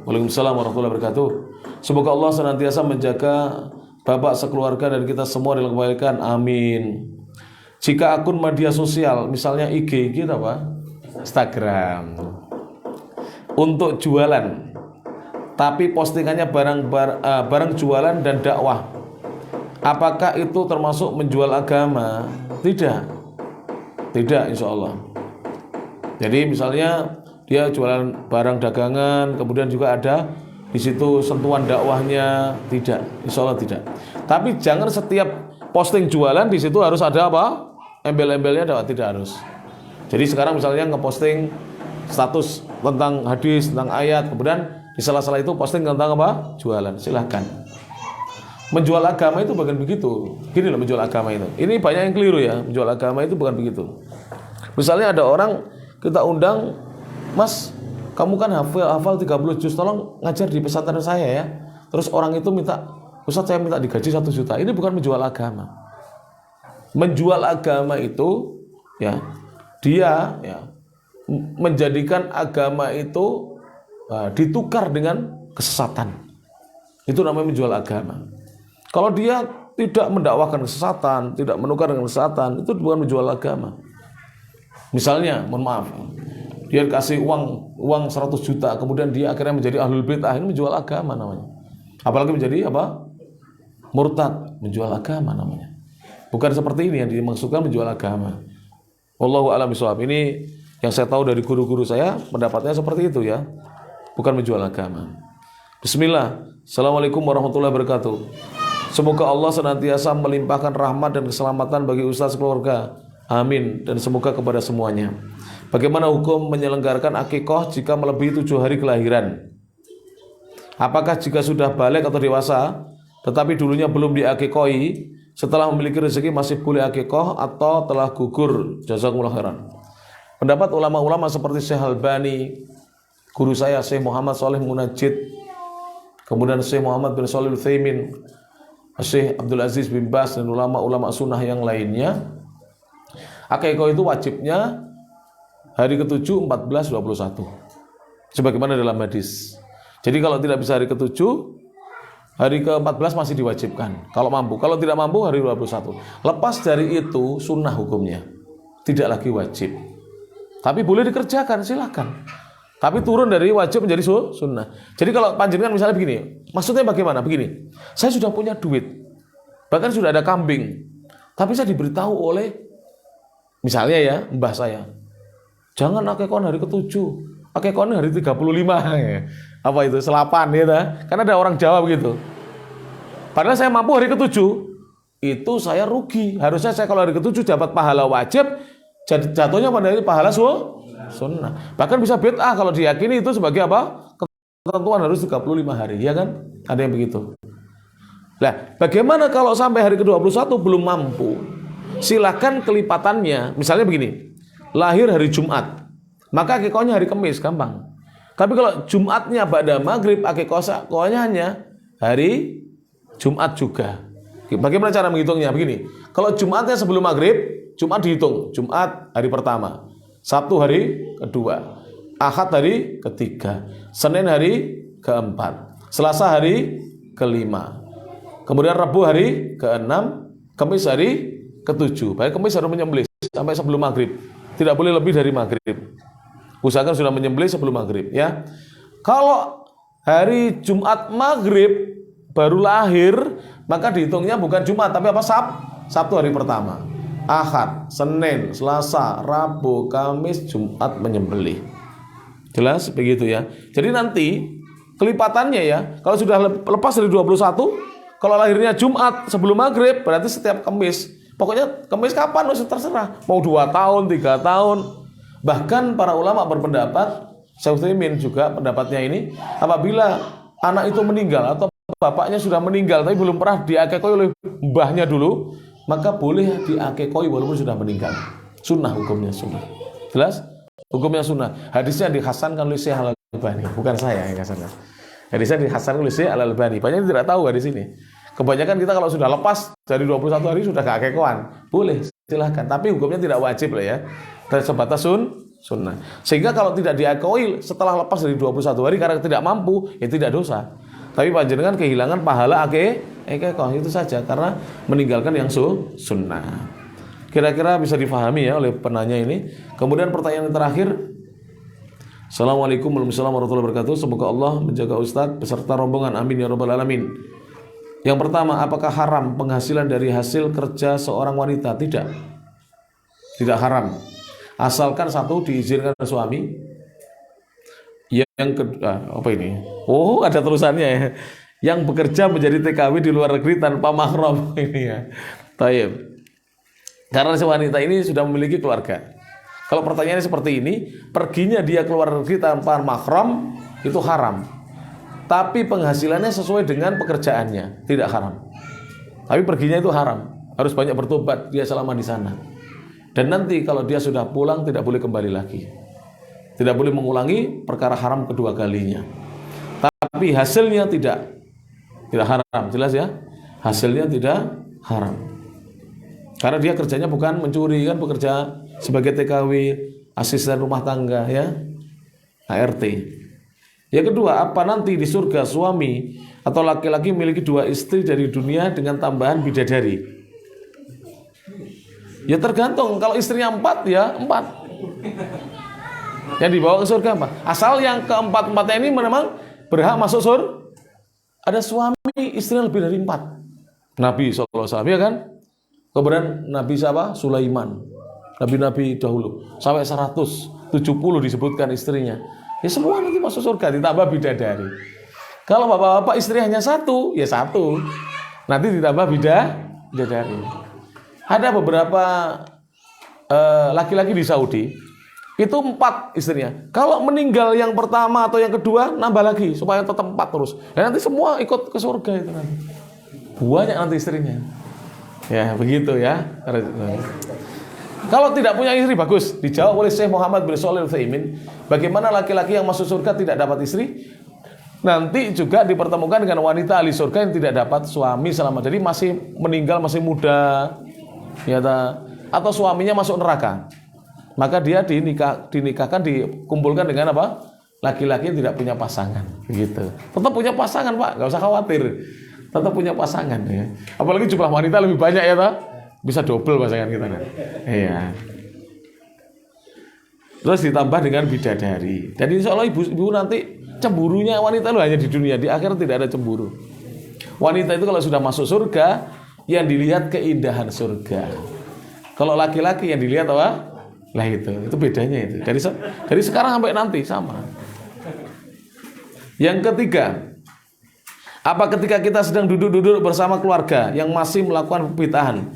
Waalaikumsalam warahmatullahi wabarakatuh. Semoga Allah senantiasa menjaga Bapak sekeluarga dan kita semua dalam kebaikan. Amin. Jika akun media sosial misalnya IG gitu apa? Instagram untuk jualan, tapi postingannya barang jualan dan dakwah, apakah itu termasuk menjual agama? Tidak, insya Allah. Jadi misalnya dia jualan barang dagangan, kemudian juga ada di situ sentuhan dakwahnya, tidak, insya Allah tidak. Tapi jangan setiap posting jualan di situ harus ada apa? Embel-embelnya dakwah, tidak harus. Jadi sekarang misalnya ngeposting status tentang hadis, tentang ayat, kemudian di sela-sela itu posting tentang apa? Jualan, silahkan. Menjual agama itu bukan begitu. Gini loh menjual agama itu. Ini banyak yang keliru ya. Menjual agama itu bukan begitu. Misalnya ada orang kita undang, Mas, kamu kan hafal 30 juz, tolong ngajar di pesantren saya ya. Terus orang itu minta, Ustaz saya minta digaji 1 juta. Ini bukan menjual agama. Menjual agama itu ya, dia ya menjadikan agama itu ditukar dengan kesesatan. Itu namanya menjual agama. Kalau dia tidak mendakwahkan kesesatan, tidak menukar dengan kesesatan, itu bukan menjual agama. Misalnya, mohon maaf, dia kasih uang 100 juta, kemudian dia akhirnya menjadi ahlul bid'ah, ini menjual agama namanya. Apalagi menjadi apa? Murtad, menjual agama namanya. Bukan seperti ini yang dimaksudkan menjual agama. Wallahu a'lam bishawab. Ini yang saya tahu dari guru-guru saya, pendapatnya seperti itu ya. Bukan menjual agama. Bismillah. Assalamualaikum warahmatullahi wabarakatuh. Semoga Allah senantiasa melimpahkan rahmat dan keselamatan bagi ustaz keluarga. Amin. Dan semoga kepada semuanya. Bagaimana hukum menyelenggarakan akikah jika melebihi 7 hari kelahiran? Apakah jika sudah balik atau dewasa, tetapi dulunya belum diakikahi, setelah memiliki rezeki masih boleh akikah atau telah gugur? Jazakumullah khairan. Pendapat ulama-ulama seperti Syekh Albani, guru saya Syekh Muhammad Shalih Munajjid, kemudian Syekh Muhammad bin Shalih Al-Utsaimin, Syekh Abdul Aziz bin Baz dan ulama-ulama sunnah yang lainnya, akikah itu wajibnya hari ke-7, 14, 21. Sebagaimana dalam hadis. Jadi kalau tidak bisa hari ke-7, hari ke-14 masih diwajibkan. Kalau mampu. Kalau tidak mampu hari 21. Lepas dari itu sunnah hukumnya. Tidak lagi wajib. Tapi boleh dikerjakan, silakan. Tapi turun dari wajib menjadi sunnah. Jadi kalau panjenengan misalnya begini, maksudnya bagaimana? Begini, saya sudah punya duit, bahkan sudah ada kambing, tapi saya diberitahu oleh, misalnya ya, mbah saya, jangan akikah hari ke-7, akikah hari 35. Apa itu? Selapan gitu. Karena ada orang Jawa begitu. Padahal saya mampu hari ke-7, itu saya rugi. Harusnya saya kalau hari ke-7 dapat pahala wajib, jatuhnya pada pahala sunnah. Bahkan bisa bid'ah kalau diyakini itu sebagai apa? Ketentuan harus 35 hari, ya kan? Ada yang begitu. Nah, bagaimana kalau sampai hari ke-21 belum mampu? Silahkan kelipatannya. Misalnya begini, lahir hari Jumat, maka akikahnya hari Kamis, gampang. Tapi kalau Jumatnya pada maghrib, akikahnya hanya hari Jumat juga. Bagaimana cara menghitungnya? Begini, kalau Jumatnya sebelum maghrib, Jumat dihitung, Jumat hari pertama, Sabtu hari kedua, Ahad hari ketiga, Senin hari keempat, Selasa hari kelima, kemudian Rabu hari keenam, Kamis hari ketujuh. Baik, Kamis harus menyembelih sampai sebelum maghrib, tidak boleh lebih dari maghrib. Usahakan sudah menyembelih sebelum maghrib ya. Kalau hari Jumat maghrib baru lahir, maka dihitungnya bukan Jumat tapi apa? Sabtu hari pertama. Ahad, Senin, Selasa, Rabu, Kamis, Jumat menyembelih. Jelas begitu ya. Jadi nanti kelipatannya ya, kalau sudah lepas dari 21, kalau lahirnya Jumat sebelum maghrib, berarti setiap Kamis. Pokoknya Kamis kapan terserah. Mau 2 tahun, 3 tahun. Bahkan para ulama berpendapat, Syekh Utsaimin juga pendapatnya ini, apabila anak itu meninggal atau bapaknya sudah meninggal tapi belum pernah diakekoi oleh mbahnya dulu, maka boleh diakekoi walaupun sudah meninggal. Sunnah hukumnya sunnah. Jelas? Hukumnya sunnah. Hadisnya dihasankan oleh Syekh Al-Albani, bukan saya yang hasankan. Hadisnya dihasankan oleh Syekh Al-Albani. Banyak yang tidak tahu hadis ini. Kebanyakan kita kalau sudah lepas dari 21 hari sudah gak akekoan. Boleh, silahkan. Tapi hukumnya tidak wajib lah ya. Dan sebatas sunnah. Sehingga kalau tidak diakekoi setelah lepas dari 21 hari karena tidak mampu, ya tidak dosa. Tapi panjenengan kehilangan pahala akekah itu saja karena meninggalkan yang sunnah. Kira-kira bisa difahami ya oleh penanya ini. Kemudian pertanyaan yang terakhir. Assalamualaikum warahmatullahi wabarakatuh. Semoga Allah menjaga Ustadz beserta rombongan. Amin ya rabbal alamin. Yang pertama, apakah haram penghasilan dari hasil kerja seorang wanita? Tidak. Tidak haram. Asalkan satu diizinkan suami. Yang kedua, apa ini? Oh, ada tulisannya ya. Yang bekerja menjadi TKW di luar negeri tanpa mahram ini ya. Taib. Karena si wanita ini sudah memiliki keluarga. Kalau pertanyaannya seperti ini, perginya dia keluar negeri tanpa mahram itu haram. Tapi penghasilannya sesuai dengan pekerjaannya, tidak haram. Tapi perginya itu haram. Harus banyak bertobat dia selama di sana. Dan nanti kalau dia sudah pulang tidak boleh kembali lagi. Tidak boleh mengulangi perkara haram kedua kalinya. Tapi hasilnya tidak haram, jelas ya. Hasilnya tidak haram. Karena dia kerjanya bukan mencuri, kan bekerja sebagai TKW, asisten rumah tangga ya, ART. Yang kedua, apa nanti di surga suami atau laki-laki memiliki 2 istri dari dunia dengan tambahan bidadari? Ya tergantung, kalau istrinya 4 ya 4. Yang dibawa ke surga apa? Asal yang keempat-empatnya ini memang berhak masuk surga. Ada suami istrinya lebih dari 4. Nabi SAW ya kan? Kemudian Nabi siapa? Sulaiman. Nabi-nabi dahulu. Sampai 170 disebutkan istrinya. Ya semua nanti masuk surga ditambah bidadari. Kalau bapak-bapak istri hanya 1, ya 1. Nanti ditambah bidadari. Ada beberapa laki-laki di Saudi itu 4 istrinya. Kalau meninggal yang pertama atau yang kedua, nambah lagi supaya tetap 4 terus. Dan nanti semua ikut ke surga itu nanti. Banyak nanti istrinya. Ya begitu ya. Kalau tidak punya istri bagus. Dijawab oleh Syekh Muhammad bin Shalih Al-Utsaimin. Bagaimana laki-laki yang masuk surga tidak dapat istri? Nanti juga dipertemukan dengan wanita ahli surga yang tidak dapat suami selama. Jadi masih meninggal masih muda, ya atau suaminya masuk neraka. Maka dia dinikahkan, dikumpulkan dengan apa? Laki-laki yang tidak punya pasangan, begitu. Tetap punya pasangan, Pak, nggak usah khawatir. Tetap punya pasangan ya. Apalagi jumlah wanita lebih banyak ya, toh? Bisa double pasangan kita. Iya. Terus ditambah dengan bidadari. Dan insya Allah ibu nanti cemburunya wanita lu hanya di dunia, di akhirat tidak ada cemburu. Wanita itu kalau sudah masuk surga, yang dilihat keindahan surga. Kalau laki-laki yang dilihat apa? Lah itu bedanya itu. Dari sekarang sampai nanti sama. Yang ketiga, apa ketika kita sedang duduk-duduk bersama keluarga yang masih melakukan bid'ahan,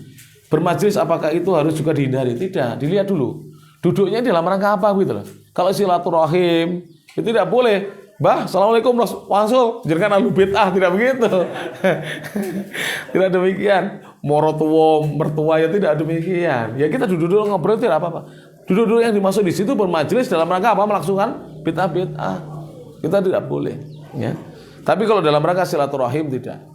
bermajlis apakah itu harus juga dihindari? Tidak, dilihat dulu. Duduknya dalam rangka apa gitu loh. Kalau silaturahim itu tidak boleh. Bah, assalamualaikum langsung jangan ahlu bid'ah, tidak begitu. Tidak demikian. Morotuwo mertua ya tidak demikian. Ya kita duduk-duduk ngobrol tidak apa-apa. Duduk-duduk yang dimaksud di situ bermajelis dalam rangka apa? Melaksungkan bid'ah. Kita tidak boleh, ya. Tapi kalau dalam rangka silaturahim tidak.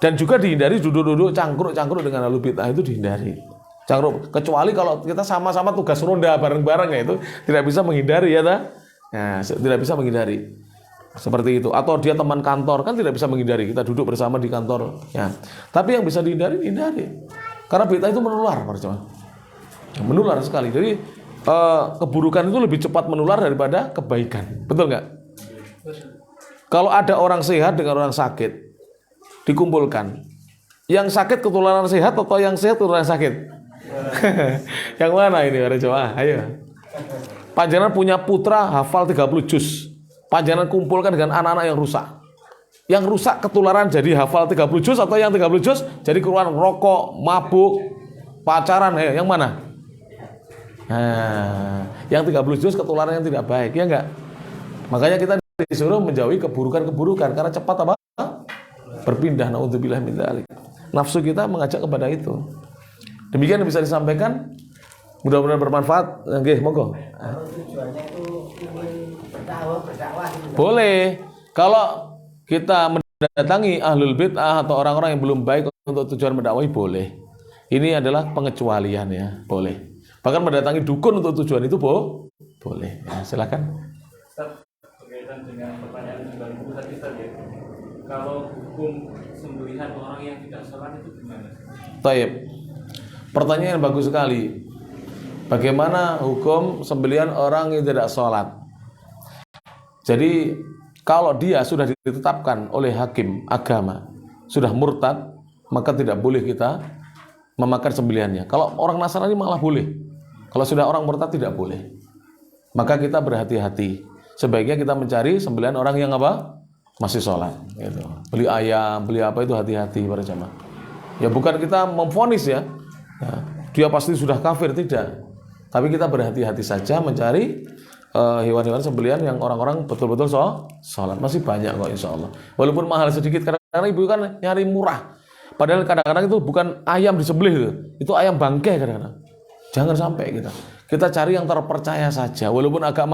Dan juga dihindari duduk-duduk cangkruk-cangkruk dengan ahlu bid'ah itu dihindari. Cangkruk, kecuali kalau kita sama-sama tugas ronda bareng-bareng ya itu tidak bisa menghindari ya ta? Nah, tidak bisa menghindari. Seperti itu. Atau dia teman kantor kan tidak bisa menghindari. Kita duduk bersama di kantor. Ya. Tapi yang bisa dihindari. Karena bid'ah itu menular, menular sekali. Jadi keburukan itu lebih cepat menular daripada kebaikan. Betul nggak? Kalau ada orang sehat dengan orang sakit dikumpulkan, Yang sakit ketularan sehat atau yang sehat ketularan sakit? Yang mana ini para jemaah? Ayo. Panjenengan punya putra hafal 30 juz. Panjenengan kumpulkan dengan anak-anak yang rusak. Yang rusak ketularan jadi hafal 30 juz atau yang 30 juz jadi ketularan rokok, mabuk, pacaran, yang mana? Nah, yang 30 juz ketularan yang tidak baik, ya enggak? Makanya kita disuruh menjauhi keburukan-keburukan karena cepat apa? Berpindah, naudzubillah min dzalik. Nafsu kita mengajak kepada itu. Demikian yang bisa disampaikan. Mudah-mudahan bermanfaat. Nggih, monggo. Kalau tujuannya itu ingin berdakwah gitu. Boleh. Kalau kita mendatangi ahlul bid'ah atau orang-orang yang belum baik untuk tujuan mendakwahi, boleh. Ini adalah pengecualian ya, boleh. Bahkan mendatangi dukun untuk tujuan itu boleh. Ya, silakan. Ustaz, berkaitan dengan pertanyaan yang baru tadi ya. Kalau hukum sembelihan orang yang tidak sholat itu gimana? Taib. Pertanyaan yang bagus sekali. Bagaimana hukum sembelihan orang yang tidak sholat? Jadi kalau dia sudah ditetapkan oleh hakim agama, sudah murtad, maka tidak boleh kita memakan sembelihannya. Kalau orang Nasrani malah boleh. Kalau sudah orang murtad tidak boleh. Maka kita berhati-hati. Sebaiknya kita mencari sembelihan orang yang apa? Masih sholat. Gitu. Beli ayam, beli apa itu hati-hati para jamaah. Ya bukan kita memvonis ya. Dia pasti sudah kafir, tidak. Tapi kita berhati-hati saja mencari hewan-hewan sembelihan yang orang-orang betul-betul sholat. Masih banyak kok insya Allah. Walaupun mahal sedikit karena ibu kan nyari murah. Padahal kadang-kadang itu bukan ayam disembelih itu ayam bangkai kadang-kadang. Jangan sampai kita cari yang terpercaya saja. Walaupun agak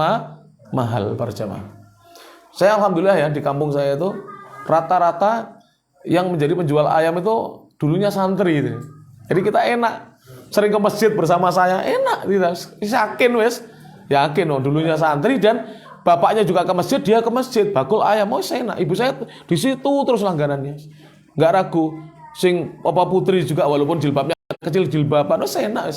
mahal para jamaah. Saya alhamdulillah ya di kampung saya itu rata-rata yang menjadi penjual ayam itu dulunya santri itu. Jadi kita enak. Sering ke masjid bersama saya, enak kita. Yakin dulunya santri dan bapaknya juga ke masjid, dia ke masjid, bakul ayam, enak. Ibu saya di situ terus langganannya. Enggak ragu. Sing Papa putri juga walaupun jilbabnya kecil jilbaban, enak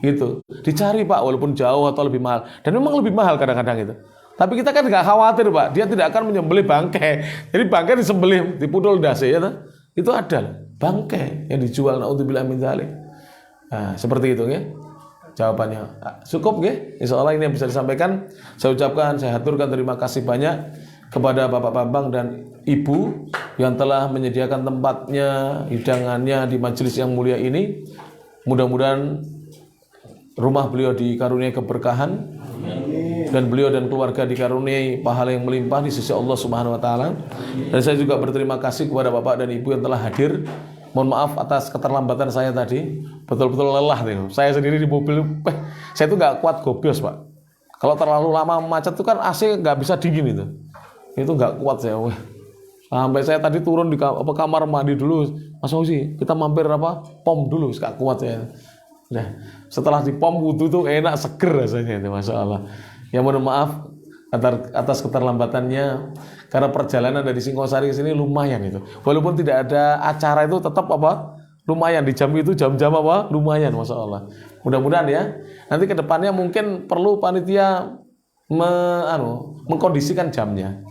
gitu. Dicari Pak walaupun jauh atau lebih mahal. Dan memang lebih mahal kadang-kadang itu. Tapi kita kan enggak khawatir Pak, dia tidak akan menyembelih bangkai. Jadi bangkai disembelih, dipudul dasi ya. Itu ada bangkai yang dijual, naudzubillah min dzalik. Nah, seperti itu ya jawabannya. Cukup ya, insya Allah ini yang bisa disampaikan. Saya ucapkan, saya haturkan terima kasih banyak kepada Bapak Bambang dan Ibu yang telah menyediakan tempatnya, hidangannya di majelis yang mulia ini. Mudah-mudahan rumah beliau dikaruniai keberkahan dan beliau dan keluarga dikaruniai pahala yang melimpah di sisi Allah Subhanahu wa taala. Dan saya juga berterima kasih kepada Bapak dan Ibu yang telah hadir. Mohon maaf atas keterlambatan saya tadi, betul-betul lelah nih. Saya sendiri di mobil, saya itu nggak kuat gobios Pak. Kalau terlalu lama macet itu kan AC nggak bisa dingin itu nggak kuat saya. Sampai saya tadi turun di kamar mandi dulu, Mas Fauzi, kita mampir pom dulu, nggak kuat saya. Nah, setelah di pom wudhu tuh enak seger rasanya itu, masya Allah. Ya mohon maaf atas keterlambatannya karena perjalanan dari Singosari ke sini lumayan itu. Walaupun tidak ada acara itu tetap lumayan di jam itu jam-jam lumayan masya Allah. Mudah-mudahan ya nanti kedepannya mungkin perlu panitia mengkondisikan jamnya.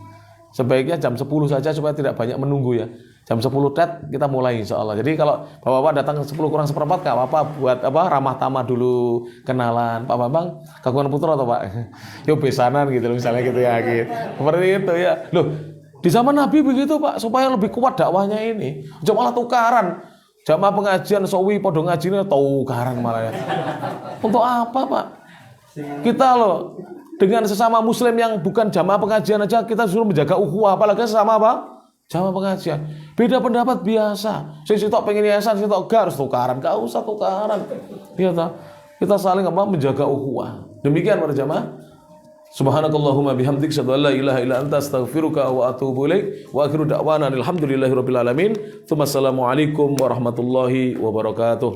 Sebaiknya jam 10 saja supaya tidak banyak menunggu ya. Jam 10 tet kita mulai insya Allah. Jadi kalau Bapak-Bapak datang 10 kurang seperempat gak apa-apa buat ramah tamah dulu, kenalan. Pak Bambang, Kagungan Putra atau Pak? Yuk besanan gitu misalnya gitu ya. Gitu. Seperti itu ya. Loh, di zaman Nabi begitu Pak, supaya lebih kuat dakwahnya ini. Jangan malah tukaran. Jamaah pengajian sawi podo ngajine tukaran malah ya. Untuk apa Pak? Kita loh dengan sesama muslim yang bukan jamaah pengajian aja kita suruh menjaga ukhuwah, apalagi sesama jamaah pengajian. Beda pendapat biasa. Sing sitok pengen yayasan, sitok gak harus tukaran. Gak usah tukaran. Kita saling menjaga ukhuwah. Demikian para jamaah. Subhanakallahumma bihamdik asyhadu an la ilaha illa anta astaghfiruka wa atubu ilaik. Wa akhiru da'wana alhamdulillahirabbil alamin. Assalamualaikum warahmatullahi wabarakatuh.